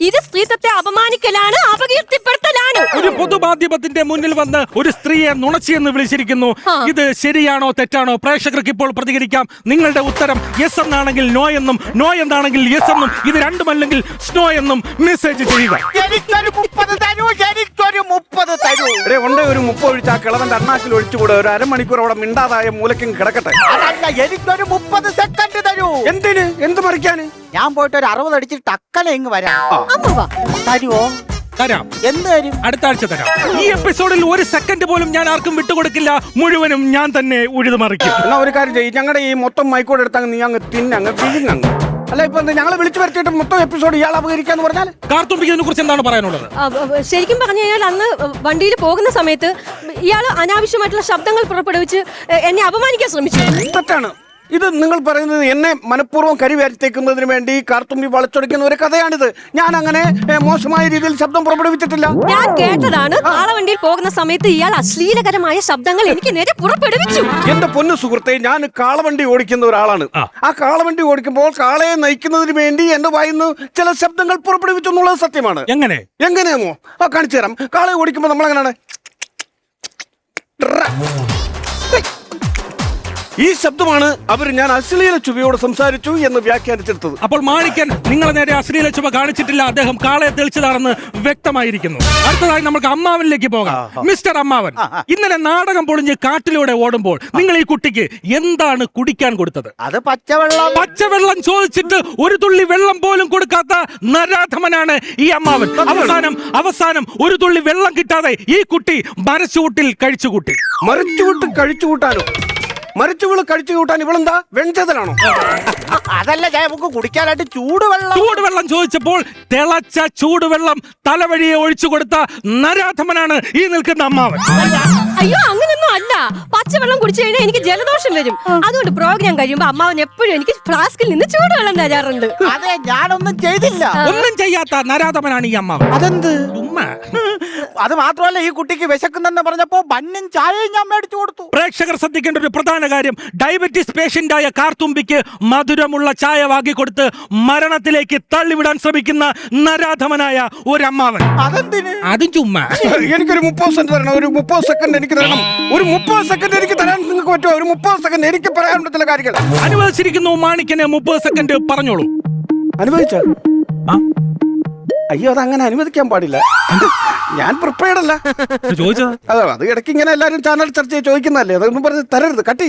ഇത് സ്ത്രീത്വത്തെ അപമാനിക്കലാണ്, അപകീർത്തിപ്പെടുത്തലാണ്. ഒരു പൊതുമാധ്യമത്തിന്റെ മുന്നിൽ വന്ന് ഒരു സ്ത്രീയെ നുണച്ചിയെന്ന് വിളിച്ചിരിക്കുന്നു. ഇത് ശരിയാണോ തെറ്റാണോ? പ്രേക്ഷകർക്ക് ഇപ്പോൾ പ്രതികരിക്കാം. നിങ്ങളുടെ ഉത്തരം യെസ് എന്നാണെങ്കിൽ നോ എന്നും, നോ എന്നാണെങ്കിൽ യെസ് എന്നും, ഇത് രണ്ടുമല്ലെങ്കിൽ സ്നോ എന്നും മെസ്സേജ് ചെയ്യുക. എനിക്കൊരു 30 തരൂ. ഉണ്ട് ഒരു 30 ഒഴിച്ച് ആ കിളവന്റെ അണ്ണാക്കിൽ ഒഴിച്ചുകൂടെ ഒരു അരമണിക്കൂർ അവിടെ മിണ്ടാതായ മൂലക്കും കിടക്കട്ടെ. അതല്ല, എനിക്കൊരു 30 സെക്കൻഡ് തരൂ. എന്തിന്? എന്ത് മറിക്കാന്? ഞാൻ പോയിട്ട് ഒരു 60 അടിച്ചിട്ട് ടക്കനെ ഇങ്ങ് വരാം. തരുവോ? തരാം. എന്ത് തരും? അടുത്ത ആഴ്ച തരാം. ഈ എപ്പിസോഡിൽ ഒരു സെക്കൻഡ് പോലും ഞാൻ ആർക്കും വിട്ടുകൊടുക്കില്ല. മുഴുവനും ഞാൻ തന്നെ ഉഴുതു മറിക്കും. എന്നാ ഒരു കാര്യം ചെയ്യും, ഞങ്ങളുടെ ഈ മൊത്തം മൈക്കോട് എടുത്തങ്ങ് നീ അങ്ങ് തിന്നങ്ങ് പിഴിഞ്ഞങ്ങ്. അല്ല ഇപ്പൊ ഞങ്ങളെ വിളിച്ചു വരുത്തിയിട്ട് മൊത്തം എപ്പിസോഡ് ഇയാൾ അപകരിക്കാന്ന് പറഞ്ഞാൽ കാർത്തുമ്പിക്കിനെ കുറിച്ച് എന്താണ് പറയാനുള്ളത്? ശരിക്കും പറഞ്ഞു കഴിഞ്ഞാൽ അന്ന് വണ്ടിയിൽ പോകുന്ന സമയത്ത് ഇയാൾ അനാവശ്യമായിട്ടുള്ള ശബ്ദങ്ങൾ പുറപ്പെടുവിച്ച് എന്നെ അപമാനിക്കാൻ ശ്രമിച്ചു. തെറ്റാണ് ഇത്. നിങ്ങൾ പറയുന്നത് എന്നെ മനഃപൂർവ്വം കരിവാരിത്തേക്കുന്നതിന് വേണ്ടി കാർത്തുമ്പി വളച്ചൊടിക്കുന്ന ഒരു കഥയാണിത്. ഞാൻ അങ്ങനെ മോശമായ രീതിയിൽ ശബ്ദം പുറപ്പെടുവിച്ചിട്ടില്ല. ഞാൻ കേട്ടതാണ്, കാളവണ്ടിയിൽ പോകുന്ന സമയത്ത് ഇയാൾ അശ്ലീലകരമായ ശബ്ദങ്ങൾ എനിക്ക് നേരെ പുറപ്പെടുവിച്ചു. എന്റെ പൊന്നു സുഹൃത്തെ, ഞാൻ കാളവണ്ടി ഓടിക്കുന്ന ഒരാളാണ്. ആ കാളവണ്ടി ഓടിക്കുമ്പോൾ കാളയെ നയിക്കുന്നതിന് വേണ്ടി എന്റെ വായിന്ന് ചില ശബ്ദങ്ങൾ പുറപ്പെടുവിച്ചു എന്നുള്ളത് സത്യമാണ്. എങ്ങനെയാണോ കാണിച്ചു തരാം. കാളയെ ഓടിക്കുമ്പോൾ നമ്മളെങ്ങനെയാണ് ഈ ശബ്ദമാണ് അവർ ഞാൻ അശ്ലീല ചുവയോട് സംസാരിച്ചു എന്ന് വ്യാഖ്യാനിച്ചെടുത്തത്. അപ്പോൾ മാണിക്കൻ നിങ്ങളെ നേരെ അശ്ലീല ചുവ കാണിച്ചിട്ടില്ല. അദ്ദേഹം കാളയെ തെളിച്ചതാണെന്ന് വ്യക്തമായിരിക്കുന്നു. അടുത്തതായി നമുക്ക് അമ്മാവനിലേക്ക് പോകാം. മിസ്റ്റർ അമ്മാവൻ, ഇന്നലെ നാടകം പൊളിഞ്ഞ് കാട്ടിലൂടെ ഓടുമ്പോൾ നിങ്ങൾ ഈ കുട്ടിക്ക് എന്താണ് കുടിക്കാൻ കൊടുത്തത്? അത് പച്ചവെള്ളം ചോദിച്ചിട്ട് ഒരു തുള്ളി വെള്ളം പോലും കൊടുക്കാത്ത നരാധമനാണ് ഈ അമ്മാവൻ. അവസാനം ഒരു തുള്ളി വെള്ളം കിട്ടാതെ ഈ കുട്ടി മരച്ചുകൂട്ടിൽ കഴിച്ചുകൂട്ടി. മരിച്ചുവിള് കഴിച്ചു കൂട്ടാൻ ഇവളെന്താ വെഞ്ചതനാണോ? അതല്ല, നമുക്ക് കുടിക്കാനായിട്ട് ചൂടുവെള്ളം ചോദിച്ചപ്പോൾ തിളച്ച ചൂടുവെള്ളം തലവഴിയെ ഒഴിച്ചു കൊടുത്ത നരാധമനാണ് ഈ നിൽക്കുന്ന അമ്മാവൻ. അയ്യോ, അങ്ങനൊന്നും അല്ല. പച്ചവെള്ളം കുടിച്ചു കഴിഞ്ഞാൽ എനിക്ക് ജലദോഷം വരും. അതുകൊണ്ട് പ്രോഗ്രാം കഴിയുമ്പോ അമ്മാവൻ എപ്പോഴും എനിക്ക് ഫ്ലാസ്കിൽ നിന്ന് ചൂടുവെള്ളം തരാറുണ്ട്. അതെ, ഞാനൊന്നും ചെയ്തില്ല. ഒന്നും ചെയ്യാത്ത നരാധമനാണ് ഈ അമ്മാവൻ. അതെന്ത്? അത് മാത്രമല്ല, ഈ കുട്ടിക്ക് വിശക്കുന്നെന്ന് പറഞ്ഞപ്പോ ബന്നും ചായയും ഞാൻ മേടിച്ചു കൊടുത്തു. പ്രേക്ഷകർ ശ്രദ്ധിക്കേണ്ട ഒരു പ്രധാന കാര്യം, ഡയബറ്റീസ് പേഷ്യന്റായ കാർത്തുമ്പിക്ക് മധുരമുള്ള ചായ വാങ്ങിക്കൊടുത്ത് മരണത്തിലേക്ക് തള്ളിവിടാൻ ശ്രമിക്കുന്ന നരാധമനായ ഒരു അമ്മാവൻ. അതും ചുമ്മാ. എനിക്കൊരു 30 സെക്കൻഡ് തരണം. ഒരു 30 സെക്കൻഡ് എനിക്ക് തരണം. ഒരു 30 സെക്കൻഡ് എനിക്ക് തരാൻ നിങ്ങൾക്ക് പറ്റുമോ? ഒരു 30 സെക്കൻഡ് എനിക്ക് പറയാൻ ചില കാര്യങ്ങൾ അനുവദിച്ചിരിക്കുന്നു. മാണിക്കന് 30 സെക്കൻഡ് പറഞ്ഞോളൂ. അനുവദിച്ച? അയ്യോ, അതങ്ങനെ അനുവദിക്കാൻ പാടില്ല. ഞാൻ പ്രിപ്പയർഡ് അല്ല. അതെ, അത് ഇടയ്ക്ക് ഇങ്ങനെ എല്ലാരും ചാനൽ ചർച്ച ചോദിക്കുന്നതല്ലേ, അതൊന്നും പറഞ്ഞ് തരരുത്. കട്ട്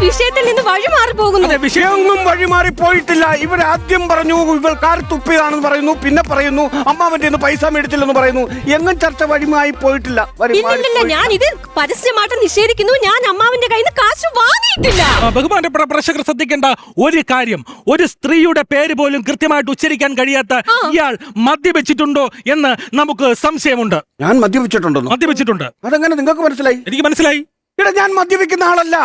വിഷയത്തിൽ നിന്ന് വഴിമാറി പോകുന്നു. വിഷയമൊന്നും വഴിമാറി പോയിട്ടില്ല. ഇവരാദ്യം പറഞ്ഞു ഇവൾ കാർ തുപ്പിയതാണെന്ന് പറയുന്നു, പിന്നെ പറയുന്നു അമ്മാവന്റെ പൈസ മേടിച്ചില്ലെന്ന് പറയുന്നു. എങ്ങും ചർച്ച വഴിമായി പോയിട്ടില്ല. ഞാൻ ഇത് പരസ്യമായിട്ട് നിഷേധിക്കുന്നു. ഞാൻ അമ്മാവന്റെ കയ്യിൽ നിന്ന് കാശ് വാങ്ങിയിട്ടില്ല. ബഹുമാനപ്പെട്ട പ്രേക്ഷകർ ശ്രദ്ധിക്കേണ്ട ഒരു കാര്യം, ഒരു സ്ത്രീയുടെ പേര് പോലും കൃത്യമായിട്ട് ഉച്ചരിക്കാൻ കഴിയാത്ത ഇയാൾ മദ്യപിച്ചിട്ടുണ്ടോ എന്ന് നമുക്ക് സംശയമുണ്ട്. ഞാൻ മദ്യപിച്ചിട്ടുണ്ട്. മദ്യപിച്ചിട്ടുണ്ട്. അതെങ്ങനെ നിങ്ങൾക്ക് മനസ്സിലായി? എനിക്ക് മനസ്സിലായി. ഇവിടെ ഞാൻ മദ്യപിക്കുന്ന ആളല്ല,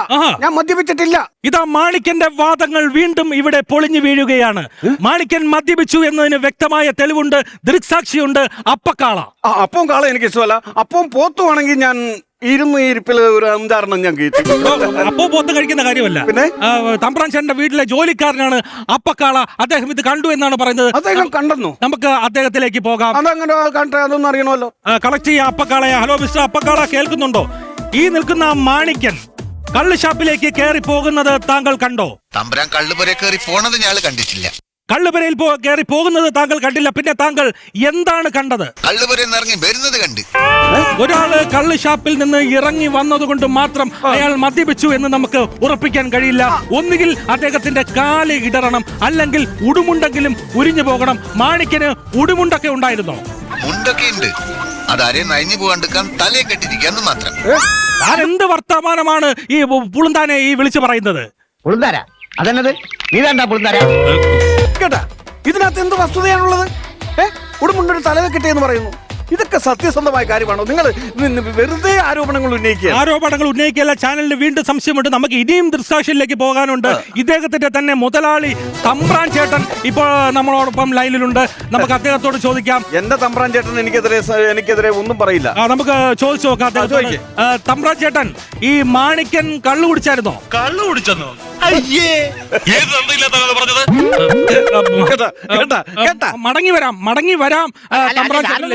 ഞാൻ മദ്യപിച്ചിട്ടില്ല. ഇതാ മാണിക്കന്റെ വാദങ്ങൾ വീണ്ടും ഇവിടെ പൊളിഞ്ഞു വീഴുകയാണ്. മാണിക്കൻ മദ്യപിച്ചു എന്നതിന് വ്യക്തമായ തെളിവുണ്ട്, ദൃക്സാക്ഷിയുണ്ട്. അപ്പക്കാള അപ്പവും കാള എനിക്ക് ഇഷ്ടമല്ല. അപ്പവും പോത്തുവാണെങ്കിൽ ഞാൻ ഇരിപ്പിൽ ഒരു 5-6 ഞാൻ കയറ്റി. അപ്പോ പോത്ത് കഴിക്കുന്ന കാര്യമല്ല. പിന്നെ തമ്പ്രാൻ ചേട്ടന്റെ വീട്ടിലെ ജോലിക്കാരനാണ് അപ്പക്കാള. അദ്ദേഹം ഇത് കണ്ടു എന്നാണ് പറയുന്നത്. അദ്ദേഹം കണ്ടെന്നു. നമുക്ക് അദ്ദേഹത്തിലേക്ക് പോകാം. അതങ്ങനെ കണ്ടേ, അതൊന്നും അറിയണമല്ലോ. കളക്ട് ചെയ്യാം അപ്പക്കാളയെ. ഹലോ മിസ്റ്റർ അപ്പക്കാള, കേൾക്കുന്നുണ്ടോ? ഈ നിൽക്കുന്ന മാണിക്കൻ കള്ള് ഷാപ്പിലേക്ക് കയറി പോകുന്നത് താങ്കൾ കണ്ടോ? തമ്പുരാൻ കള്ളുപുര കയറി പോണത് ഞാൻ കണ്ടിട്ടില്ല. കള്ളുപുരയിൽ കയറി പോകുന്നത് താങ്കൾ കണ്ടില്ല. പിന്നെ താങ്കൾ എന്താണ് കണ്ടത്? കള്ളുപുരയിൽ നിന്ന് ഇറങ്ങി വരുന്നത് കണ്ട്. ഒരാള് കള്ള് ഷാപ്പിൽ നിന്ന് ഇറങ്ങി വന്നതുകൊണ്ട് മാത്രം അയാൾ മദ്യപിച്ചു എന്ന് നമുക്ക് ഉറപ്പിക്കാൻ കഴിയില്ല. ഒന്നുകിൽ അദ്ദേഹത്തിന്റെ കാല് ഇടറണം, അല്ലെങ്കിൽ ഉടുമുണ്ടെങ്കിലും ഉരിഞ്ഞു പോകണം. മാണിക്കന് ഉടുമുണ്ടൊക്കെ ഉണ്ടായിരുന്നോ? മുണ്ടൊക്കെ ഉണ്ട്, അതാരെ നയഞ്ഞു പോകാണ്ടിരിക്കാൻ തലയെ കെട്ടിരിക്കാന്ന് മാത്രം. എന്ത് വർത്തമാനമാണ് ഈ പുളുന്താനെ ഈ വിളിച്ചു പറയുന്നത്? പുളുന്താര അതെന്നത്? നീ വേണ്ട പുളുന്താര കേട്ടാ, ഇതിനകത്ത് എന്ത് വസ്തുതയാണുള്ളത്? ഉടുമുണ്ടൊരു തലവെ കിട്ടിയെന്ന് പറയുന്നു. ഇതൊക്കെ സത്യസന്ധമായ കാര്യമാണോ? നിങ്ങൾ വെറുതെ ആരോപണങ്ങൾ ഉന്നയിക്കുക. ആരോപണങ്ങൾ ഉന്നയിക്കുകയല്ല, ചാനലിന് വീണ്ടും സംശയമുണ്ട്. നമുക്ക് ഇനിയും ദൃക്സാക്ഷിയിലേക്ക് പോകാനുണ്ട്. ഇദ്ദേഹത്തിന്റെ തന്നെ മുതലാളി തമ്പ്രാൻ ചേട്ടൻ ഇപ്പോൾ നമ്മളോടൊപ്പം ലൈനിലുണ്ട്. നമുക്ക് അദ്ദേഹത്തോട് ചോദിക്കാം. എന്റെ തമ്പ്രാൻ ചേട്ടൻ എനിക്കെതിരെ ഒന്നും പറയില്ല. നമുക്ക് ചോദിച്ചു നോക്കാം. തമ്പ്രാൻ ചേട്ടൻ, ഈ മാണിക്കൻ കള്ളു കുടിച്ചായിരുന്നോ? കള്ളു കുടിച്ചെന്നോ? മടങ്ങി വരാം.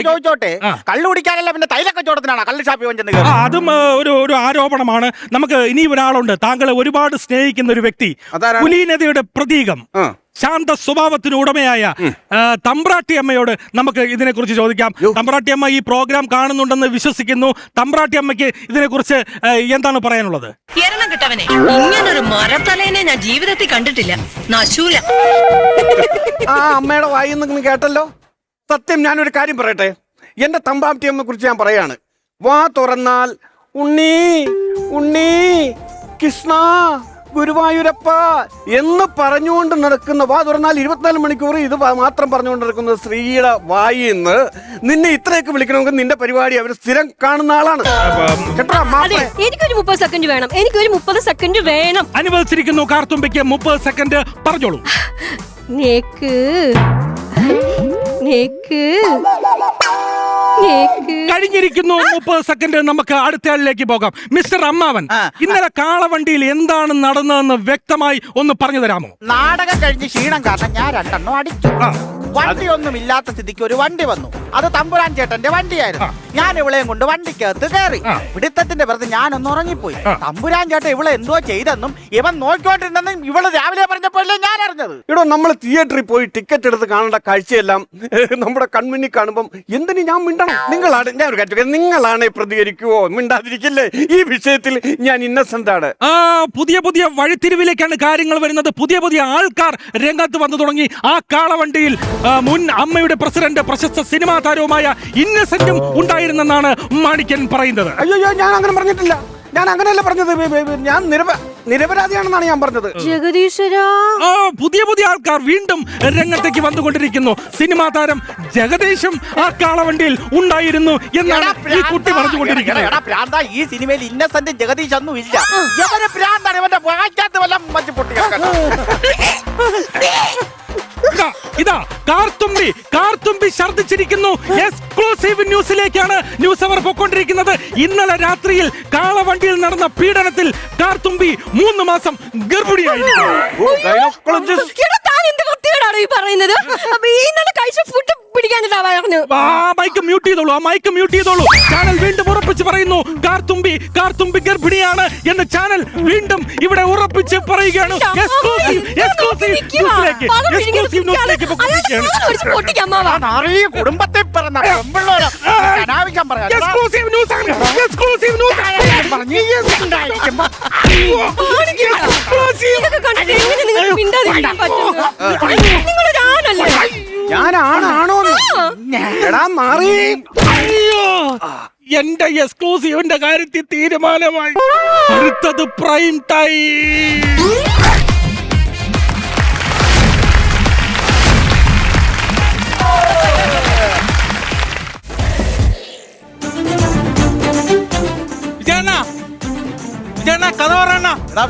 ചോദിച്ചോട്ടെ, കള്ളു കുടിക്കാനല്ല പിന്നെ തൈലൊക്കെ ചോടത്തിനാണ് കള്ളു ഷാപ്പി വഞ്ചത്? അതും ഒരു ആരോപണമാണ്. നമുക്ക് ഇനി ഒരാളുണ്ട്, താങ്കളെ ഒരുപാട് സ്നേഹിക്കുന്ന ഒരു വ്യക്തി, കുലീനതയുടെ പ്രതീകം, ശാന്ത സ്വഭാവത്തിന് ഉടമയായ തമ്പ്രാട്ടിയമ്മയോട് നമുക്ക് ഇതിനെക്കുറിച്ച് ചോദിക്കാം. തമ്പ്രാട്ടിയമ്മ ഈ പ്രോഗ്രാം കാണുന്നുണ്ടെന്ന് വിശ്വസിക്കുന്നു. തമ്പ്രാട്ടിയമ്മയ്ക്ക് ഇതിനെക്കുറിച്ച് എന്താണ് പറയാനുള്ളത്? എരണം കിട്ടവനെ, ഇങ്ങനൊരു മരത്തലേനെ ഞാൻ ജീവിതത്തിൽ കണ്ടിട്ടില്ല. നശൂല. ആ അമ്മയുടെ വായിന്ന് കേട്ടല്ലോ. സത്യം, ഞാനൊരു കാര്യം പറയട്ടെ. എന്റെ തമ്പാട്ടിയമ്മയെ കുറിച്ച് ഞാൻ പറയാണ്. വാ തുറന്നാൽ ഉണ്ണി ഉണ്ണി കൃഷ്ണ ഗുരുവായൂരപ്പ എന്ന് പറഞ്ഞുകൊണ്ട് നടക്കുന്ന, വാ തുറന്നാൽ 24 മണിക്കൂർ ഇത് മാത്രം പറഞ്ഞുകൊണ്ട് നടക്കുന്ന സ്ത്രീയുടെ വായിന്ന് നിന്നെ ഇത്രയൊക്കെ വിളിക്കണമെങ്കിൽ നിന്റെ പരിപാടി അവർ സ്ഥിരം കാണുന്ന ആളാണ്. എനിക്കൊരു 30 സെക്കൻഡ് വേണം. എനിക്കൊരു 30 സെക്കൻഡ് വേണം. അനുവദിച്ചിരിക്കുന്നു കാർത്തുമ്പയ്ക്ക് 30 സെക്കൻഡ്. പറഞ്ഞോളൂ. കഴിഞ്ഞിരിക്കുന്നു 30 സെക്കൻഡ്. നമുക്ക് അടുത്ത ആളിലേക്ക് പോകാം. മിസ്റ്റർ അമ്മാവൻ, ഇന്നലെ കാളവണ്ടിയിൽ എന്താണ് നടന്നതെന്ന് വ്യക്തമായി ഒന്ന് പറഞ്ഞു തരാമോ? നാടകം കഴിഞ്ഞ് ക്ഷീണം കാരണം ഞാൻ 2 അടിച്ചു. വണ്ടി ഒന്നും ഇല്ലാത്ത സ്ഥിതിക്ക് ഒരു വണ്ടി വന്നു. അത് തമ്പുരാൻ ചേട്ടന്റെ വണ്ടിയായിരുന്നു. ഞാൻ ഇവളെയും കൊണ്ട് വണ്ടിക്കകത്ത് കയറി. പിടുത്തത്തിന്റെ പുറത്ത് ഞാനൊന്ന് ഉറങ്ങിപ്പോയി. തമ്പുരാൻ ചേട്ടൻ ഇവളെ എന്തോ ചെയ്തെന്നും ഇവൻ നോക്കിക്കൊണ്ടിരുന്നെന്നും ഇവള് രാവിലെ പറഞ്ഞപ്പോഴല്ലേ ഞാൻ അറിഞ്ഞത്. ഇവിടെ നമ്മൾ തിയേറ്ററിൽ പോയി ടിക്കറ്റ് എടുത്ത് കാണേണ്ട കാഴ്ചയെല്ലാം നമ്മുടെ കൺമുന്നിൽ കാണുമ്പോൾ എന്തിനു ഞാൻ മിണ്ടണം? നിങ്ങളാണ് പ്രതികരിക്കുവോ മിണ്ടാതിരിക്കില്ലേ? ഈ വിഷയത്തിൽ ഞാൻ ഇന്നസെന്റ് ആണ്. പുതിയ പുതിയ വഴിത്തിരിവിലേക്കാണ് കാര്യങ്ങൾ വരുന്നത്. പുതിയ ആൾക്കാർ രംഗത്ത് വന്നു തുടങ്ങി. ആ കാളവണ്ടിയിൽ മുൻ അമ്മയുടെ പ്രസിഡന്റ്, പ്രശസ്ത സിനിമാ താരവുമായ ഇന്നസെന്റും ഉണ്ടായിരുന്നെന്നാണ് മാണിക്കൻ പറയുന്നത്. അയ്യോ, ഞാൻ അങ്ങനെ പറഞ്ഞിട്ടില്ല. ഞാൻ അങ്ങനെയല്ല പറഞ്ഞത്. ഞാൻ നിരപരാധിയാണെന്നാണ് ഞാൻ പറഞ്ഞത്. ജഗദീശ്വരാ, പുതിയ ആൾക്കാർ വീണ്ടും രംഗത്തേക്ക് വന്നുകൊണ്ടിരിക്കുന്നു. സിനിമാ താരം ജഗദീശും ആ കാളവണ്ടിയിൽ ഉണ്ടായിരുന്നു എന്നാണ് ഈ കുട്ടി പറഞ്ഞുകൊണ്ടിരിക്കുന്നത്. ഈ സിനിമയിൽ ഇന്നസെന്റും ജഗദീഷ് ഒന്നും ഇല്ല. ഇവരെ പ്രാന്താണ്. ഇവന്റെ വായിക്കാത്ത വല്ലതും മഞ്ചു പൊട്ടി. ഇതാ കാർത്തുമ്പി ഛർദ്ദിച്ചിരിക്കുന്നു. എക്സ്ക്ലൂസീവ് ന്യൂസിലേക്കാണ് ന്യൂസ് അവർ പോയിക്കൊണ്ടിരിക്കുന്നത്. ഇന്നലെ രാത്രിയിൽ കാളവണ്ടിയിൽ നടന്ന പീഡനത്തിൽ കാർത്തുമ്പി 3 മാസം ഗർഭിണിയായിരുന്നു. ഈ പറയുന്നത് ഇന്നലെ കഴിച്ച ഫുഡ് മൈക്ക് മ്യൂട്ട് ചെയ്തോളൂ. ചാനൽ വീണ്ടും ഉറപ്പിച്ച് പറയുന്നു കാർത്തുമ്പി ഗർഭിണിയാണ് എന്ന് ചാനൽ വീണ്ടും ഇവിടെ ഉറപ്പിച്ച് പറയുകയാണ്. കുടുംബത്തെ പറഞ്ഞ ഞാനാണോ എടാ മാറി. എന്റെ എക്സ്ക്ലൂസീവിന്റെ കാര്യത്തിൽ തീരുമാനമായി. അടുത്തത് പ്രൈം ടൈം.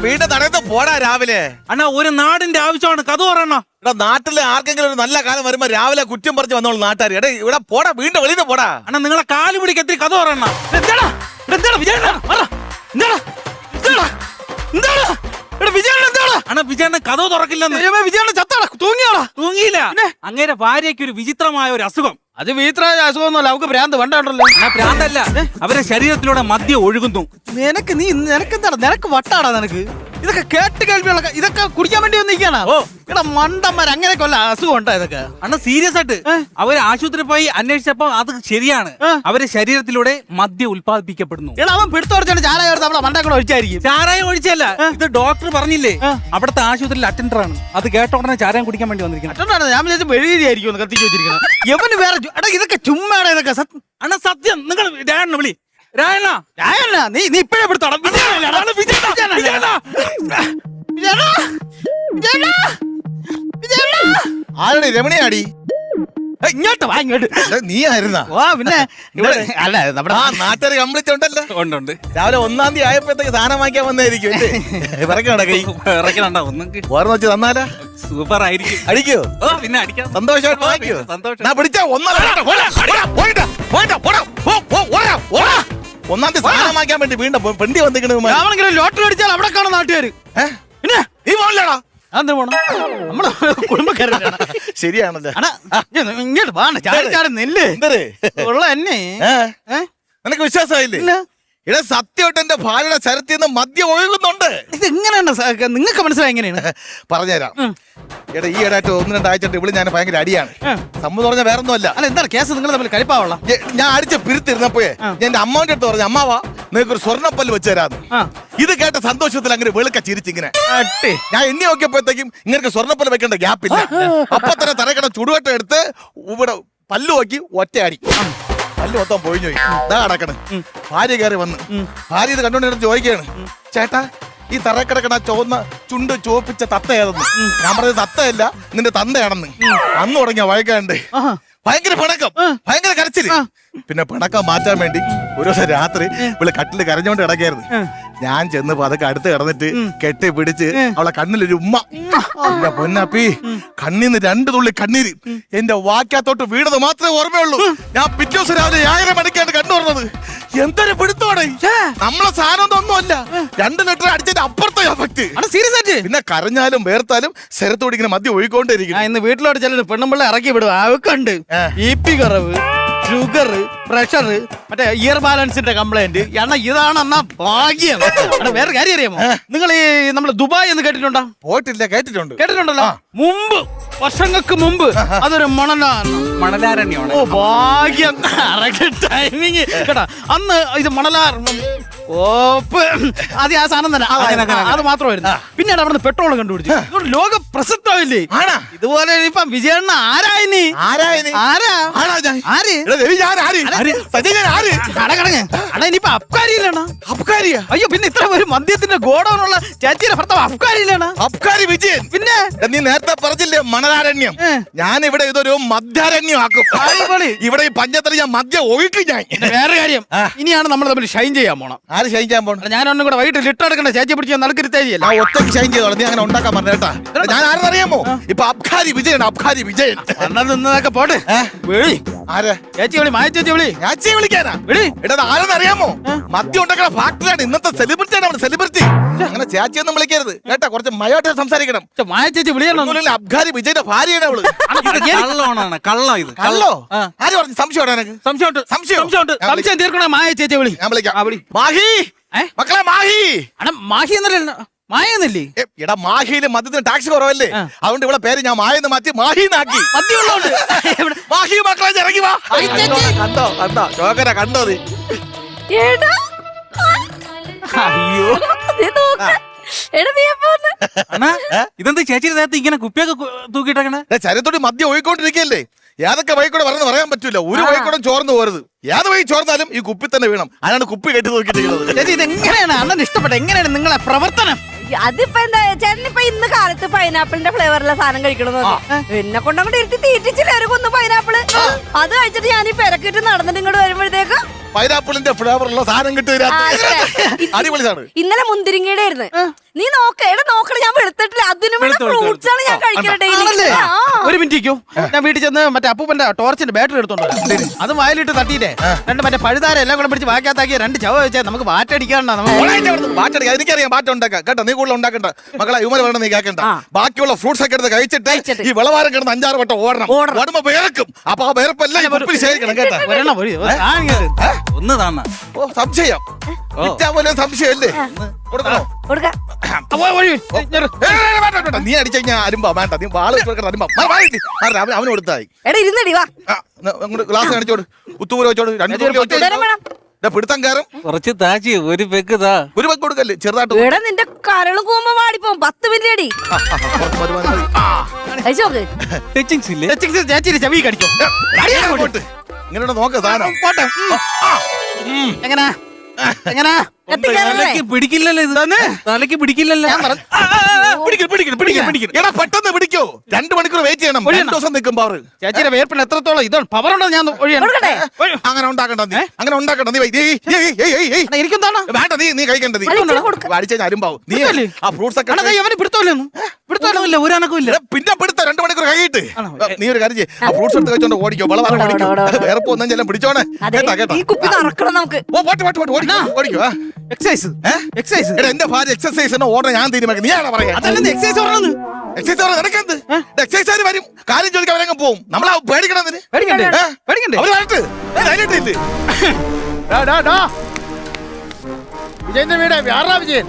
വീട് നടന്ന് പോടാ രാവിലെ. അണ്ണാ ഒരു നാടിന്റെ ആവശ്യമാണ്, കഥ പറയണ. എടാ നാട്ടിലെ ആർക്കെങ്കിലും ഒരു നല്ല കാലം വരുമ്പോ രാവിലെ കുറ്റം പറിച്ച് വന്നോളൂ നാട്ടുകാർ. എടാ ഇവിടെ പോടാ, വീണ്ടും വെളിയിൽ പോടാ. അണ്ണാ നിങ്ങളെ കാല് പിടിക്ക് എത്തി കഥ പറയണ. അണ്ണാ വിജയണ്ണ കഥ തുറക്കില്ലെന്ന്. വിജയണ്ണ ചത്താടാ, തൂങ്ങിയാടാ. തൂങ്ങിയില്ല, അങ്ങേരെ ഭാര്യയ്ക്ക് ഒരു വിചിത്രമായ ഒരു അസുഖം. അത് വിചിത്രമായ അസുഖമൊന്നുമല്ല, അവർക്ക് ഭ്രാന്ത് വേണ്ടല്ലോ. ഭ്രാന്തല്ല, അവരെ ശരീരത്തിലൂടെ മദ്യം ഒഴുകുന്നു. നിനക്ക് വട്ടാടാ നിനക്ക്. ഇതൊക്കെ കേട്ട് കേൾവിയുള്ള ഇതൊക്കെ കുടിക്കാൻ വേണ്ടി വന്നിരിക്കാനാ. എടാ മണ്ടന്മാർ അങ്ങനെയൊക്കെ വല്ല അസുഖം ഉണ്ടാ ഇതൊക്കെ. അണ്ണാ സീരിയസ് ആയിട്ട് അവര് ആശുപത്രി പോയി അന്വേഷിച്ചപ്പോ അത് ശരിയാണ്, അവരെ ശരീരത്തിലൂടെ മദ്യം ഉത്പാദിപ്പിക്കപ്പെടുന്നു. എടാ അവൻ പിടുത്തോടിച്ചാണ് ചാരായ നമ്മളെ മണ്ടക്കൂടെ ഒഴിച്ചായിരിക്കും. ചാരായം ഒഴിച്ചല്ല, ഇത് ഡോക്ടർ പറഞ്ഞില്ലേ, അവിടുത്തെ ആശുപത്രിയിൽ അറ്റൻഡർ ആണ്. അത് കേട്ട ഉടനെ ചാരായം കുടിക്കാൻ വേണ്ടി വന്നിരിക്കണം. ഞാൻ വിചാരിച്ചു വെളിയിലായിരിക്കും കത്തിച്ച് വെച്ചിരിക്കണം. എവന് വേറെ എടാ ഇതൊക്കെ ചുമ്മാടാ ഇതൊക്കെ. അണ്ണാ സത്യം, നിങ്ങൾ രായണ്ണ വിളി. നീ ഇപ്പഴേ പിടുത്തോടാ. ആരടി രമണിയാടി? ഇങ്ങോട്ട് വാ, ഇങ്ങോട്ട്. നീ ആയിരുന്നാ? പിന്നെ അല്ല നമ്മുടെ നാട്ടുകാർ കംപ്ലീറ്റ് ഉണ്ടല്ലോ. ഉണ്ട്. രാവിലെ 1-ാം തീയതി ആയപ്പോഴത്തേക്ക് സാധനം വാങ്ങിക്കാൻ വന്നായിരിക്കും. ഇറക്കണ കൈ ഓർമ്മ വെച്ച് തന്നാലാ സൂപ്പർ ആയിരിക്കും. അടിക്കോ? പിന്നെ അടിക്കാം, സന്തോഷമായിട്ട് വാങ്ങിക്കോ. സന്തോഷം. ഞാൻ പിടിച്ചാ 1-ാം തീയതി സാധനം വാങ്ങിക്കാൻ വേണ്ടി വീണ്ടും പെണ്ടി വന്നിരിക്കണ ലോട്ടറി അടിച്ചാൽ അവിടെ കാണും നാട്ടുകാര്. പിന്നെ നീ പോണല്ലേടാ? അതെന്താ പോണം? നമ്മളെ കുടുംബക്കാരാണ്. ശരിയാണല്ലോ. ഇങ്ങോട്ട് വാണ്ട ചാടി നെല്ല് ഉള്ള എന്നെ നിനക്ക് വിശ്വാസമായില്ലേ? ഇവിടെ സത്യമായിട്ട് എന്റെ ഭാര്യയുടെ ശരത്തിൽ നിന്ന് മദ്യം ഒഴുകുന്നുണ്ട്. ഇത് എങ്ങനെയാണ് നിങ്ങൾക്ക് മനസ്സിലായി? എങ്ങനെയാണ് പറഞ്ഞുതരാം. എടാ ഈ ഇടയായിട്ട് 1-2 ആഴ്ച ഇവിടെ ഞാൻ ഭയങ്കര അടിയാണ്. സംഭവം പറഞ്ഞാൽ വേറെ ഒന്നും അല്ല. അല്ല എന്താണ് കേസ്? നിങ്ങൾ തമ്മിൽ കളിപ്പാവുള്ള. ഞാൻ അടിച്ച പിരുത്തിരുന്നപ്പോഴേ എന്റെ അമ്മാവിന്റെ അടുത്ത് പറഞ്ഞു, അമ്മാവാ നിനക്കൊരു സ്വർണ്ണപ്പല്ല് വെച്ച് തരാന്ന്. ഇത് കേട്ട സന്തോഷത്തിൽ അങ്ങനെ വെളുക്ക ചിരിച്ചിങ്ങനെ. ഞാൻ എണ്ണി നോക്കിയപ്പോഴത്തേക്കും ഇങ്ങനെ സ്വർണ്ണപ്പല്ല് വെക്കേണ്ട ഗ്യാപ്പില്ല. അപ്പൊ തന്നെ തറക്കട ചുടുവട്ടം എടുത്ത് ഇവിടെ പല്ല് നോക്കി ഒറ്റയടി പല്ല് മൊത്തം പൊഴിഞ്ഞു പോയി. ഇതാ കിടക്കണ്. ഭാര്യ കയറി വന്ന് ഭാര്യ ഇത് കണ്ടോണ്ടിരുന്ന് ചോദിക്കുകയാണ്, ചേട്ടാ ഈ തറക്കിടക്കണ ചുവന്ന ചുണ്ട് ചോപ്പിച്ച തത്ത ഏതെന്ന്. ഞാൻ പറഞ്ഞത് തത്തയല്ല, നിന്റെ തന്തയാണെന്ന്. അന്ന് തുടങ്ങിയ വഴക്കാണ്ട് ഭയങ്കര പിണക്കം, ഭയങ്കര കരച്ചില്. പിന്നെ പിണക്കം മാറ്റാൻ വേണ്ടി ഒരു ദിവസം രാത്രി ഇവിടെ കട്ടില് കരഞ്ഞോണ്ട് കിടക്കായിരുന്നു. ഞാൻ ചെന്ന് അതൊക്കെ അടുത്ത് കിടന്നിട്ട് കെട്ടി പിടിച്ച് അവളെ കണ്ണിലൊരു ഉമ്മ. എന്റെ പൊന്നപ്പി കണ്ണീന്ന് 2 തുള്ളി കണ്ണീര് എന്റെ വാക്കാത്തോട്ട് വീണത് മാത്രമേ ഓർമ്മയുള്ളൂ. ഞാൻ പിറ്റേ ദിവസം രാവിലെ 1000 മണിക്കാണ് കണ്ണു പറഞ്ഞത്. എന്തൊരു പിടുത്തോടെ, നമ്മളെ സാധനം ഒന്നുമല്ല. 2 ലിറ്റർ അടിച്ചതിന്റെ അപ്പുറത്തെ എഫക്ട്. സീരിയസ് ആയിട്ട് പിന്നെ കരഞ്ഞാലും വേർത്താലും ശരത്തോട് ഇങ്ങനെ മദ്യം ഒഴിക്കൊണ്ടിരിക്കും. ഇന്ന് വീട്ടിലോട്ട് ചില പെണ്ണുമ്പിള്ള ഇറക്കി വിടും. അവക്കുണ്ട് BP കുറവ്, ഷുഗർ, പ്രഷർ, മറ്റേ ഇയർ ബാലൻസിന്റെ കംപ്ലൈന്റ്. എണ്ണ ഇതാണെന്നാ ഭാഗ്യം. വേറെ കാര്യം അറിയാമോ? നിങ്ങൾ ഈ നമ്മള് ദുബായ് എന്ന് കേട്ടിട്ടുണ്ടോ? പോയിട്ടില്ല, കേട്ടിട്ടുണ്ട്. കേട്ടിട്ടുണ്ടല്ലോ. മുമ്പ് വർഷങ്ങൾക്ക് മുമ്പ് അതൊരു മണലാരണ്യാണ്. ഓ ഭാഗ്യം, ടൈമിങ് കേട്ടാ. അന്ന് ഇത് മണലാർ ഓപ്പ് അത് ആ സാധനം തന്നെ, അത് മാത്രമായിരുന്നു. പിന്നീട് അവിടെ നിന്ന് പെട്രോൾ കണ്ടുപിടിച്ചു. ലോക പ്രസിദ്ധമില്ലേ ഇതുപോലെ. ഇപ്പം വിജയണ്ണ ആരായിനി? ഇനിയിപ്പൊ അബ്കാരിയിലാണ്. അയ്യോ പിന്നെ ഇത്ര ഒരു മദ്യത്തിന്റെ ഗോഡൗണുള്ള ചേച്ചിയുടെ ഭർത്താവ് അബ്കാരിയിലാണ്. അബ്കാരി വിജയൻ. പിന്നെ നീ നേരത്തെ പറഞ്ഞില്ലേ മണലാരണ്യം, ഞാൻ ഇവിടെ ഇതൊരു മദ്യാരണ്യം ആക്കും. ഇവിടെ ഈ പഞ്ചത്തിൽ ഞാൻ മദ്യം ഒഴിക്കും. ഞാൻ വേറെ കാര്യം, ഇനിയാണ് നമ്മൾ തമ്മിൽ ഷൈൻ ചെയ്യാൻ പോണം. ആര് ഷൈൻ ചെയ്യാൻ പോണം? ഞാൻ ഒന്നും കൂടെ വൈകിട്ട് ലിറ്റർ എടുക്കണ്ട ചേച്ചി പിടിച്ച് നറുക്കിരുത്തേജിയല്ല. ഒറ്റയ്ക്ക് ഷൈൻ ചെയ്തോളാം. നീ അങ്ങനെ ഉണ്ടാക്കാൻ പറഞ്ഞേട്ടാ. ഞാൻ ആരെന്നറിയാമോ? ഇപ്പൊ അബ്കാരി വിജയൻ. അബ്കാരി വിജയൻ നിന്നതൊക്കെ പോട്ടെ. വിളി ആരെ? ചേച്ചി വിളി, മായ ചേച്ചി വിളി. ചേച്ചി വിളിക്കാനാ? വിളി. എടാ ആരെന്നറിയാമോ? മദ്യം ഉണ്ടാക്കുന്ന ഫാക്ടറിയാണ്. ഇന്നത്തെ സെലിബ്രിറ്റിയാണ് അവിടെ, സെലിബ്രിറ്റി. അങ്ങനെ ചേച്ചിയൊന്നും വിളിക്കരുത് കേട്ടാ. കുറച്ച് മയോട്ട് സംസാരിക്കണം. മായ ചേച്ചി വിളിയാണോ? അബ്കാരി വിജയന്റെ ഭാര്യയാണ് അവള്. കള്ളം ഇത്. കള്ളോ? ആര് പറഞ്ഞു? സംശയം തീർക്കണ. മായ ചേച്ചി വിളി. ഞാൻ വിളിക്കാം. മാഹി, മക്കളെ മാഹി. മാഹി എന്നല്ല മായെന്നല്ലേ? എടാ മാഹിയില് മദ്യത്തിന് ടാക്സ് കുറവല്ലേ, അതുകൊണ്ട് ഇവിടെ പേര് ഞാൻ മായെന്ന് മാറ്റി മാഹിന്നാക്കി. മാഹി മക്കളെ ഇറങ്ങി വാ. കണ്ടോ ചോക്കര കണ്ടോ? അയ്യോ ഇതെന്താ ചേച്ചിയുടെ നേരത്തെ ഇങ്ങനെ കുപ്പിയൊക്കെ തൂക്കിയിട്ടേ? ചരത്തോട് മദ്യം ഒഴിക്കൊണ്ടിരിക്കല്ലേ. ഏതൊക്കെ വഴിക്കൂടെ പറഞ്ഞ് പറയാൻ പറ്റൂല. ഒരു വഴിക്കൂടെ ചോർന്നു പോരുത്. ഏത് വഴി ചോർന്നാലും ഈ കുപ്പി തന്നെ വീണം. അതിനാണ് കുപ്പി കെട്ടി നോക്കിയിരിക്കുന്നത്. ചേച്ചി ഇതെങ്ങനെയാണ് അണ്ണൻ ഇഷ്ടപ്പെട്ട? എങ്ങനെയാണ് നിങ്ങളെ പ്രവർത്തനം? അതിപ്പോ എന്താ ചേട്ടനിപ്പോ ഇന്ന് കാലത്ത് പൈനാപ്പിളിന്റെ ഫ്ലേവറിലെ സാധനം കഴിക്കണമെന്ന് എന്നെ കൊണ്ടങ്ങോട്ട് ഇരുത്തി തീറ്റിച്ചില്ല ഒരു കൊന്നു പൈനാപ്പിള്. അത് കഴിച്ചിട്ട് ഞാൻ ഈ പെരക്കിട്ട് നടന്നിട്ട് ഇങ്ങോട്ട് വരുമ്പോഴത്തേക്ക് പൈനാപ്പിളിന്റെ ഫ്ലേവറുള്ള സാധനം കിട്ടും അടിപൊളി സാധനം. ഇന്നലെ മുന്തിരിങ്ങയുടെ ആയിരുന്നു. നീ നോക്കണ ഞാൻ വെളുത്തിട്ടില്ല. അതിനും ഫ്രൂട്ട്സ് ആണ് ഞാൻ കഴിക്കുന്നത് ആണല്ലേ? ഡെയിലി. ഒരു മിനിറ്റ് ഇരിക്കൂ. ഞാൻ വീട്ടിൽ ചെന്ന് മറ്റേ അപ്പൂപ്പന്റെ ടോർച്ചിന്റെ ബാറ്ററി എടുത്തോണ്ട് വരാം. അത് വായിലിട്ട് തട്ടിയിട്ടേ രണ്ട് മറ്റേ പഴുതാര എല്ലാം കൂടെ പിടിച്ച് വാക്കാത്താക്കിയ 2 ചവ വെച്ചാൽ നമുക്ക് വാറ്റടിക്കാണ്ടാ. ബാറ്റടിക്കാം, എനിക്കറിയാം ബാറ്റ ഉണ്ടാക്കാം കേട്ടോ. നീ കൂടുതൽ ഉണ്ടാക്കണ്ട മക്കളെ, ഇവര് വേണം നീ കേൾക്കണ്ട. ബാക്കിയുള്ള ഫ്രൂട്ട്സ് ഒക്കെ എടുത്ത് കഴിച്ചിട്ട് ഈ വിളവാരം കിടന്ന് 5-6 വട്ടം ഓടണം. ഓടുമ്പോ വേർക്കും. അപ്പൊ ആ വേർപ്പെല്ലാം ഉപ്പിൽ ശേഖരിക്കണം കേട്ടോ. ഒന്ന് താന്ന സംശയം പോലെ സംശയമല്ലേ? കൊടുക്കണോ? നീ അടിച്ച കഴിഞ്ഞാൽ അരുമ്പ വേണ്ട. നീ വാള് അരുമ്പ അവന് കൊടുത്തായി. ഗ്ലാസ് കാണിച്ചോട്, കുത്തുപൂര വെച്ചോട്, 2 പിടുത്തം കയറും. കുറച്ച് താച്ചി ഒരു പെക്ക് താ. ഒരു പെക്ക് കൊടുക്കല്ലേ, ചെറുതായിട്ട്. നിന്റെ കരള് കൂമ്പോ വാടിപ്പോ 10 മിനിറ്റ് അടി. ചെവി കടിച്ചോ. ഇങ്ങനെ നോക്ക സാധനം എങ്ങനെ തലക്ക് പിടിക്കില്ലല്ലോ. ഇത് തലക്ക് പിടിക്കില്ലല്ലോ. എടാ പെട്ടെന്ന് പിടിക്കോ. 2 മണിക്കൂർ വെയിറ്റ് ചെയ്യണം. 2 ദിവസം നിൽക്കും പവർ. ചേച്ചിയുടെ വേർപ്പിന് എത്രത്തോളം ഇതാണ് പവർ ഉണ്ടോ? ഞാൻ അങ്ങനെ ഉണ്ടാക്കണ്ട നീ, അങ്ങനെ ഉണ്ടാക്കണ്ട നീ. എനിക്കെന്താണ് വേണ്ട, നീ കഴിക്കേണ്ടത് അടിച്ച അരുമ്പാവും. നീ ആ ഫ്രൂട്ട്സ് ഒക്കെ പിടുത്തമില്ല, ഒരു അനക്കമില്ല. പിന്നെ പിടുത്ത 2 മണിക്കൂർ കഴിയിട്ട് നീ ഒരു കാര്യം ചെയ്യ്. ആ ഫ്രൂട്ട്സ് എടുത്ത് കഴിച്ചോണ്ട് ഓടിക്കോ. വളവാരം ഓടിക്കോ. വേറെ ഒന്നും ചെല്ലാം പിടിച്ചോണേ. കേട്ടാ കേട്ടാ. ഓടിക്കോ. എക്സസൈസ് എന്റെ ഭാര്യ എക്സസൈസ് ഓർഡർ ഞാൻ തീരുമാനിക്കും. നീ ആണോ പറയാ? എക്സസൈസ് പറഞ്ഞത് എക്സസൈസ് നടക്കുന്നത് എക്സസൈസ് വരും. കാര്യം ചോദിക്കാൻ അവരങ്ങ് പോവും. നമ്മളാ പേടിക്കണം. വിജയന്റെ വീട് ആരാ വിജയൻ?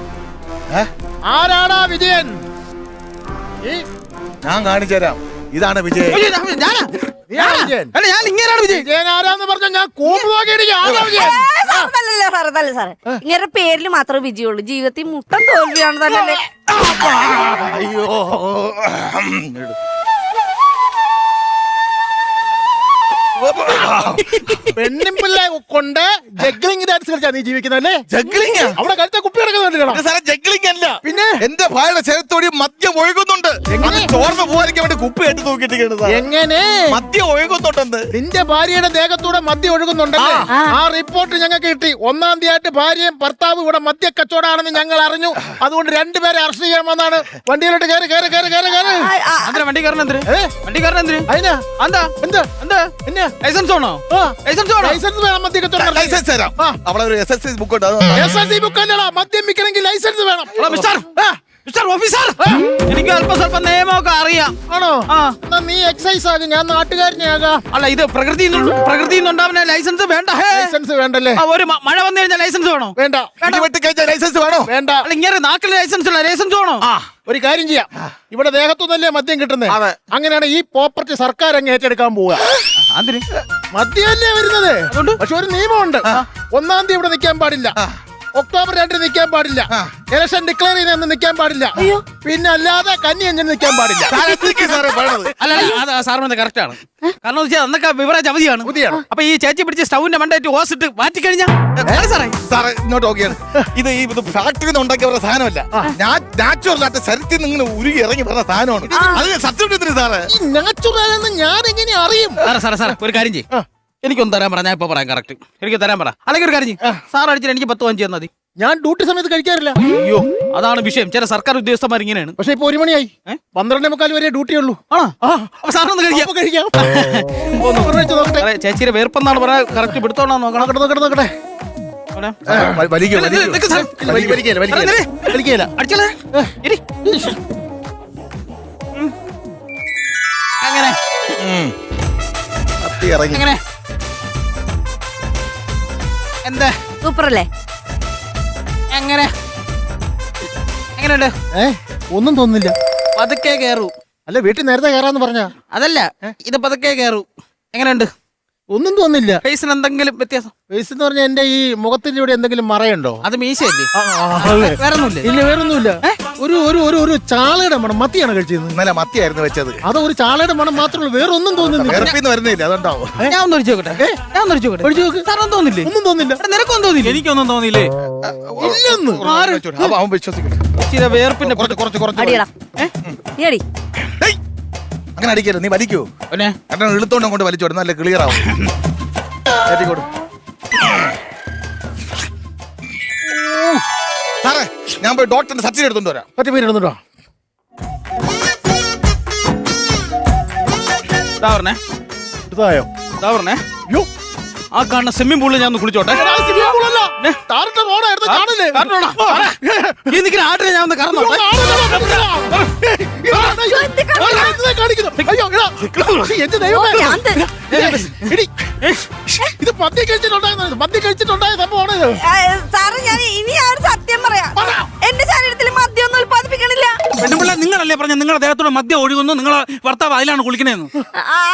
ആരാടാ വിജയൻ? ഞാൻ കാണിച്ചു തരാം. ഇതാണ് വിജയൻ. ഞാൻ ഇങ്ങനെയാണ് വിജയൻ ആരാന്ന് പറഞ്ഞ ഞാൻ ഇങ്ങനെ പേരിൽ മാത്രമേ വിജയുള്ളൂ. ജീവിതത്തിൽ മുട്ടം തോൽവിയാണ് തന്നെ. അയ്യോ പെണ്ണും പിള്ളെ കൊണ്ട് ജഗ്ലിംഗ് ഡാൻസ് കളിച്ചാ നീ ജീവിക്കുന്നല്ലേ? ജഗ്ലിംഗ് അവിടെ കഴുത്ത കുപ്പി എടുക്കുന്നുണ്ട്. ജഗ്ലിംഗ് അല്ല, പിന്നെ എന്റെ ഭാര്യയുടെ ശരീരത്തോടി മദ്യം ഒഴുകുന്നുണ്ട്. ചോർന്ന് പോകാതിരിക്കാൻ വേണ്ടി കുപ്പി എടുത്ത് നോക്കിയിട്ട് എങ്ങനെ മദ്യം ഒഴുകുന്നുണ്ടെന്ന്? നിന്റെ ഭാര്യയുടെ ദേഹത്തൂടെ മദ്യം ഒഴുകുന്നുണ്ടല്ലേ? ആ റിപ്പോർട്ട് ഞങ്ങൾക്ക് കിട്ടി. 1-ാം തീയതി ഭാര്യയും ഭർത്താവും ഇവിടെ മദ്യ കച്ചവടമാണെന്ന് ഞങ്ങൾ അറിഞ്ഞു. അതുകൊണ്ട് 2 പേരെ അറസ്റ്റ് ചെയ്യാമെന്നാണ്. വണ്ടിയിലോട്ട് കയറി കയറി കയറി കയറി കയറി വണ്ടി കയറണം. വണ്ടി കയറണം. അതിനാ എന്താ എന്താ എന്താ പിന്നെ ലൈസൻസ് വേണോ? ലൈസൻസ് വേണം. മദ്യ കച്ചവടം ലൈസൻസ് തരാം. അവിടെ ഒരു SSC ബുക്ക് ഉണ്ട്. SSC ബുക്ക് അല്ലടാ, മദ്യം വിൽക്കണമെങ്കിൽ ലൈസൻസ് വേണം. മിസ്റ്റർ ഓഫീസർ, എനിക്ക് അല്പം സ്വല്പം നിയമമൊക്കെ അറിയാം. ആണോ? എന്നാ നീ എക്സൈസ് ആകും, ഞാൻ നാട്ടുകാരനെയാകാം. അല്ല, ഇത് പ്രകൃതി ഉണ്ടാവുന്ന ലൈസൻസ് വേണ്ട. ലൈസൻസ് വേണ്ടല്ലേ? ഒരു മഴ വന്നു കഴിഞ്ഞാൽ ലൈസൻസ് വേണോ? വേണ്ട. ലൈസൻസ് വേണോ? വേണ്ട. ഇങ്ങനെ നാട്ടിൽ ലൈസൻസ് വേണോ? ഒരു കാര്യം ചെയ്യാം, ഇവിടെ ദേഹത്തുനിന്നല്ലേ മദ്യം കിട്ടുന്നത്. അങ്ങനെയാണ് ഈ പ്രോപ്പർട്ടി സർക്കാർ അങ്ങ് ഏറ്റെടുക്കാൻ പോവുക. മദ്യമല്ലേ വരുന്നത്, പക്ഷെ ഒരു നിയമമുണ്ട്. 1-ാം തീയതി ഇവിടെ നിൽക്കാൻ പാടില്ല, ഒക്ടോബർ 2 നിൽക്കാൻ പാടില്ല, ഇലക്ഷൻ ഡിക്ലെയർ ചെയ്തെന്ന് നിൽക്കാൻ പാടില്ല, പിന്നെ അല്ലാതെ കന്നി നിൽക്കാൻ പാടില്ല. അല്ല, സാറിന് കറക്റ്റ് ആണ്. കാരണം അന്നൊക്കെ ബിവറേജ് അവധിയാണ്. അപ്പൊ ഈ ചേച്ചി പിടിച്ച് സ്റ്റൗവിന്റെ മണ്ടായിട്ട് ഹോസിട്ട് മാറ്റിക്കഴിഞ്ഞാൽ സാറേ ഇങ്ങോട്ട് ഓക്കെയാണ്. ഇത് ഈ ഫാക്ടറിയിൽ നിന്ന് ഉണ്ടാക്കിയ സാധനമല്ല, നാച്ചുറൽ ആയിട്ട് ശരീരത്തിൽ നിന്ന് ഇങ്ങനെ ഉരുകി ഇറങ്ങി പറഞ്ഞ സാധനമാണ്. അത് സത്യം സാറേ. നാച്ചുറൽ ഞാൻ എങ്ങനെ അറിയും? സാറേ ഒരു കാര്യം ചെയ്യും, എനിക്കൊന്ന് തരാൻ പറ. ഞാൻ ഇപ്പൊ പറയാം കറക്റ്റ്. എനിക്ക് തരാൻ പറ. അല്ലെങ്കിൽ ഒരു കാര്യം ചെയ്യും, സാർ അടിച്ചിട്ട് എനിക്ക് 10-5 തന്നാൽ മതി. ഞാൻ ഡ്യൂട്ടി സമയത്ത് കഴിക്കാറില്ല. അയ്യോ, അതാണ് വിഷയം. ചില സർക്കാർ ഉദ്യോഗസ്ഥന്മാർ ഇങ്ങനെയാണ്. പക്ഷെ ഇപ്പൊ 1 മണിയായി, 12:45 വരെ ഡ്യൂട്ടി ഉള്ളൂ. സാറിനൊന്ന് കഴിക്കാം. ചേച്ചിയുടെ വേർപ്പെന്നാണ് പറയാ. കറക്റ്റ് പിടുത്തോണോ നോക്കണം. നോക്കട്ടെ. അങ്ങനെ എങ്ങനെ എന്താ സൂപ്പറല്ലേ? എങ്ങനെ എങ്ങനെയുണ്ട്? ഒന്നും തോന്നുന്നില്ല. പതുക്കെ കയറൂ. അല്ല, വീട്ടിൽ നേരത്തെ കയറാന്ന് പറഞ്ഞ അതല്ല, ഇത് പതുക്കെ കയറൂ. എങ്ങനെയുണ്ട്? ഒന്നും തോന്നില്ല. ഫേസിന് എന്തെങ്കിലും വ്യത്യാസം? ഫേസ് എന്ന് പറഞ്ഞാൽ എന്റെ ഈ മുഖത്തിന്റെ ഇവിടെ എന്തെങ്കിലും മറയുണ്ടോ? അത് മീശയല്ലേ? വേറൊന്നുമില്ല. ഇല്ല, വേറൊന്നുമില്ല. ഒരു ഒരു ഒരു ഒരു ചാളയുടെ മണം. മത്തിയാണ് കഴിച്ചത്. ഇന്നലെ മത്തിയായിരുന്നു വെച്ചത്. അത് ഒരു ചാളയുടെ മണം മാത്രമേ ഉള്ളൂ, വേറെ ഒന്നും തോന്നുന്നില്ല. വരുന്നില്ല, അതുണ്ടാവും. ഞാൻ ഒന്ന് ഒഴിച്ചു നോക്കട്ടെ. സാറൊന്നും തോന്നില്ലേ? ഒന്നും തോന്നില്ല. നിനക്കൊന്നും തോന്നില്ല? എനിക്കൊന്നും തോന്നിയില്ലേ? ഇല്ലെന്ന് അവൻ വിശ്വസിക്കും. വേർപ്പിന്റെ അങ്ങനെ അടിക്കരുത്, നീ വലിക്കൂ. പിന്നെ ഇളുത്തോണ്ട് കൊണ്ട് വലിച്ചോടും, നല്ല ക്ലിയർ ആവും. സാറേ ഞാൻ പോയി ഡോക്ടറിന്റെ സർട്ടിഫിക്കറ്റ് എടുത്തോണ്ട് വരാം. സർട്ടിഫിക്കറ്റ് എടുത്തിട്ടോ. പറഞ്ഞേ ഇതായോ? പറഞ്ഞേ ആ കാണുന്ന സ്വിമ്മിംഗ് പൂളിൽ ഞാൻ ഒന്ന് കുളിച്ചോട്ടെ. ഈ നിൽക്കുന്ന ആട്ടിനെ ഞാൻ ഒന്ന് കറന്നോട്ടെ. ഇത് മദ്യം കഴിച്ചിട്ടുണ്ടായ സംഭവമാണ്. സാറ് ഞാൻ ഇനി ആ ഒരു സത്യം പറയാം. എന്റെ ശരീരത്തിൽ മദ്യമൊന്നും ഉൽപ്പാദിപ്പിക്കണില്ല. പെണ്ണുപിള്ള നിങ്ങളല്ലേ പറഞ്ഞ നിങ്ങളുടെ ദേഹത്തോടെ മദ്യം ഒഴുകുന്നു, നിങ്ങളെ ഭർത്താവ് അതിലാണ് കുളിക്കണേന്ന്.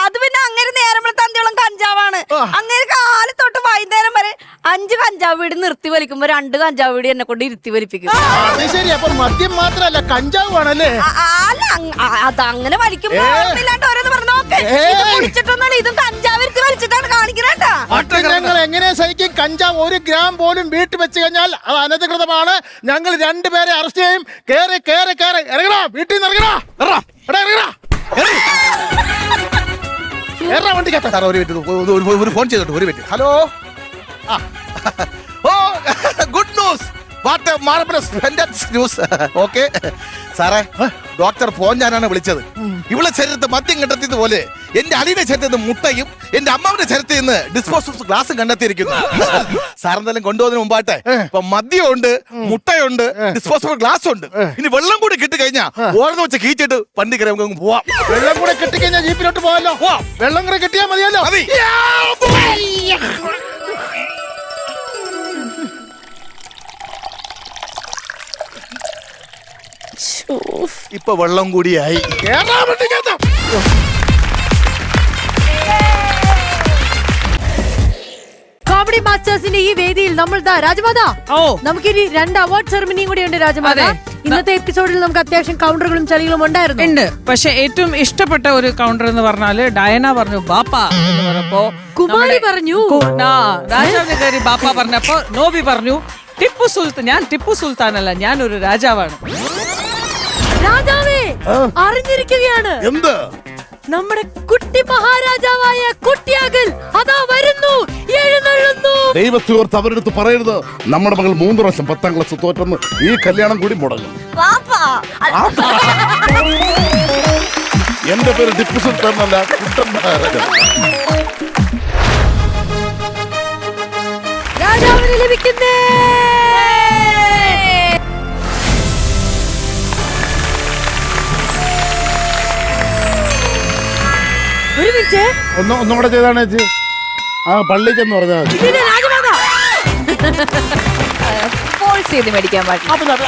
അത് പിന്നെ അങ്ങനെ നേരം തന്തിയോളം കഞ്ചാവാണ്. അങ്ങനെ കാലത്തൊട്ട് വൈകുന്നേരം വരെ 5 കഞ്ചാവ് വീട് നിർത്തി വലിക്കുമ്പോ 2 കഞ്ചാവ് വീട് എന്നെ കൊണ്ട് ഇരുത്തി വലിപ്പിക്കും. ശരി, അപ്പൊ മദ്യം മാത്രല്ല കഞ്ചാവ് ആണല്ലേ? അല്ല അത് അങ്ങനെ വലിക്കുമ്പോ ഓർമ്മയില്ലാണ്ട് ഓരോന്ന് പറഞ്ഞു നോക്ക്. കുടിച്ചിട്ടൊന്നും ഇതും കഞ്ചാവ് ഇരുത്തി വലിച്ചിട്ടാണ് കാണിക്കണേട്ടാ. ഞങ്ങൾ എങ്ങനെ സഹിക്കും? കഞ്ചാവ് 1 ഗ്രാം പോലും വീട്ടിൽ വെച്ച് കഴിഞ്ഞാൽ അത് അനധികൃതമാണ്. ഞങ്ങൾ 2 പേരെ അറസ്റ്റ് ചെയ്യും. കേറി ഇറങ്ങടാ, വീട്ടിൽ നിന്ന് ഇറങ്ങടാ. വണ്ടിക്കകത്ത് സാർ ഒരു ഫോൺ ചെയ്തോട്ട്. ഒരു minute. Hello. Oh good news. What a marvellous news. Okay സാറേ, ഡോക്ടർ ഫോൺ ഞാനാണ് വിളിച്ചത്. ഇവിടെ ശരീരത്തെ മദ്യം കണ്ടെത്തിയതുപോലെ എന്റെ അളിയുടെ ശരീരത്തിൽ മുട്ടയും എന്റെ അമ്മാവിന്റെ ശരീരത്തിൽ നിന്ന് ഡിസ്പോസബിൾ ഗ്ലാസും കണ്ടെത്തിയിരിക്കുന്നു. സാർ എന്തായാലും കൊണ്ടുപോകുന്നതിന് മുമ്പാട്ടെ ഇപ്പൊ മദ്യമുണ്ട്, മുട്ടയുണ്ട്, ഡിസ്പോസബിൾ ഗ്ലാസ് ഉണ്ട്. ഇനി വെള്ളം കൂടി കിട്ടിക്കഴിഞ്ഞാൽ ഓർന്ന് വെച്ച് കീച്ചിട്ട് പണ്ടി കയറി നമുക്ക് പോവാം. വെള്ളം കൂടെ കിട്ടിക്കഴിഞ്ഞാൽ ജീപ്പിലോട്ട് പോകാമല്ലോ. വെള്ളം കൂടെ കിട്ടിയാൽ മതിയല്ലോ. ഇപ്പൊ വെള്ളം കൂടിയായി. കോമഡി മാസ്റ്റേഴ്സിന്റെ ഈ വേദിയിൽ നമ്മൾ രാജമാത നമുക്കിനി 2 അവാർഡ് സെറമണിയും കൂടി ഉണ്ട്. രാജമാത, ഇന്നത്തെ എപ്പിസോഡിൽ നമുക്ക് അത്യാവശ്യം കൗണ്ടറുകളും ചളികളും ഉണ്ടായിരുന്നു. പക്ഷെ ഏറ്റവും ഇഷ്ടപ്പെട്ട ഒരു കൗണ്ടർ എന്ന് പറഞ്ഞാല് ഡയന പറഞ്ഞു ബാപ്പ എന്ന് പറഞ്ഞപ്പോ കുമാരി പറഞ്ഞു രാജാവിന്റെ കാര്യം ബാപ്പ പറഞ്ഞപ്പോ നോബി പറഞ്ഞു ടിപ്പു സുൽത്താൻ. ഞാൻ ടിപ്പു സുൽത്താനല്ല, ഞാൻ ഒരു രാജാവാണ്. രാജാവേ അറിഞ്ഞിരിക്കുകയാണ്. എന്ത്? നമ്മുടെ കുട്ടി മഹാരാജാവായ കുട്ടിയാകൽ അതാ വരുന്നു, എഴുന്നള്ളുന്നു. ദൈവത്തോർത്ത് അവരെടുത്ത് പറയരുത്. നമ്മുടെ മകൾ 3 പ്രാവശ്യം 10ാം ക്ലാസ് തോറ്റെന്ന് ഈ കല്യാണം കൂടി മുടങ്ങും. എന്റെ പേര് ടിപ്പു സുൽത്താൻ അല്ല, കുട്ടൻ മഹാരാജ. രാജാവിന് ലഭിക്കുന്നേ. ഒരു മിനിറ്റ്, ഒന്നുകൂടെ ചെയ്താണ് ചേച്ചി. ആ പള്ളി ചെന്ന് പറഞ്ഞാൽ ഇതിന് രാജമാത ഫോഴ്സ് ചെയ്ത് മേടിക്കാൻ പാടില്ല.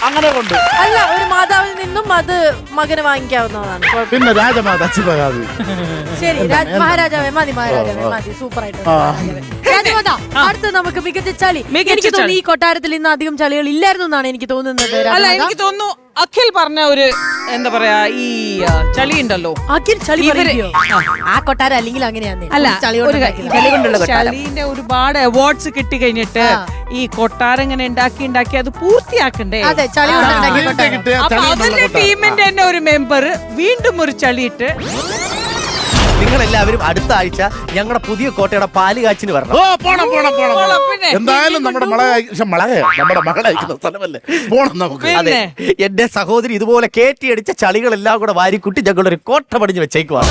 അങ്ങനെ കൊണ്ട് അല്ല, ഒരു മാതാവിൽ നിന്നും അത് മകന് വാങ്ങിക്കാവുന്നതാണ്. പിന്നെ രാജമാത അച്ഛനാകാതെ. ശരി, മഹാരാജാവേ മതി, മഹാരാജാവേ മതി. സൂപ്പർ ആയിട്ട് രാജമാത. അടുത്ത് നമുക്ക് മികച്ച ചളി. എനിക്ക് തോന്നുന്നു ഈ കൊട്ടാരത്തിൽ ഇന്ന് അധികം ചളികൾ ഇല്ലായിരുന്നു എന്നാണ് എനിക്ക് തോന്നുന്നത്. അല്ല, എനിക്ക് തോന്നുന്നു അഖിൽ പറഞ്ഞ ഒരു എന്താ പറയാ ഈ ചളി ഉണ്ടല്ലോ. അഖിൽ ചളി ആ കൊട്ടാരം അല്ലെങ്കിൽ അങ്ങനെയാണ്. അല്ല, ചളിന്റെ ഒരുപാട് അവാർഡ്സ് കിട്ടി കഴിഞ്ഞിട്ട് ഈ കൊട്ടാരം ഇങ്ങനെ ഉണ്ടാക്കി അത് പൂർത്തിയാക്കണ്ടേ? അതെ, ചളി അപ്പൊ അതിന്റെ ടീമിന്റെ തന്നെ ഒരു മെമ്പർ വീണ്ടും ഒരു ചളിയിട്ട് നിങ്ങളെല്ലാവരും അടുത്ത ആഴ്ച ഞങ്ങളുടെ പുതിയ കോട്ടയുടെ പാല് കാച്ചിന് വരണം. എന്തായാലും നമ്മുടെ മകളെ അയക്കുന്ന സ്ഥലമല്ലേ, പോണം നമുക്ക്. അതെ, എന്റെ സഹോദരി ഇതുപോലെ കേറ്റിയടിച്ച ചളികളെല്ലാം കൂടെ വാരിക്കുട്ടി ഞങ്ങളൊരു കോട്ട പടിഞ്ഞ് വെച്ചേക്കുവാണ്.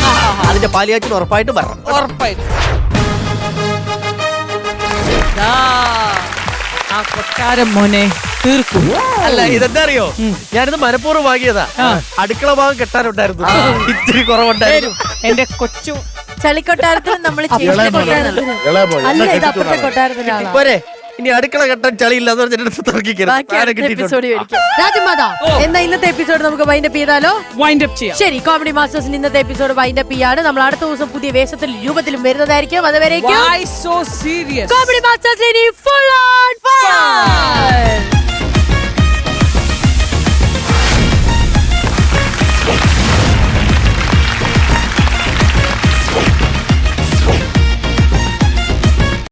അതിന്റെ പാല് കാച്ചിന് ഉറപ്പായിട്ടും വരണം. ഉറപ്പായിട്ടും ആ കൊട്ടാരം മോനെ തീർക്കും. അല്ല, ഇതെന്താ അറിയോ, ഞാനിത് മനഃപൂർവ്വം വാങ്ങിയതാ. അടുക്കള ഭാഗം കെട്ടാനുണ്ടായിരുന്നു, ഇത്തിരി കുറവുണ്ടായിരുന്നു. എന്റെ കൊച്ചു ചളിക്കൊട്ടാരത്തിൽ നമ്മൾ പോരെ. ഇനി അടുക്കള കെട്ടാൻ ചളിയില്ലാന്ന് രാജമാത. എന്നാ ഇന്നത്തെ എപ്പിസോഡ് നമുക്ക് വൈൻഡപ്പ് ചെയ്താലോ? വൈൻഡപ്പ് ചെയ്യാം. ശരി, കോമഡി മാസ്റ്റേഴ്സിന് ഇന്നത്തെ എപ്പിസോഡ് വൈൻഡപ്പ് ചെയ്യാണ്. നമ്മൾ അടുത്ത ദിവസം പുതിയ വേഷത്തിലും രൂപത്തിലും വരുന്നതായിരിക്കും. അതുവരേക്കും so serious comedy masters full on fire.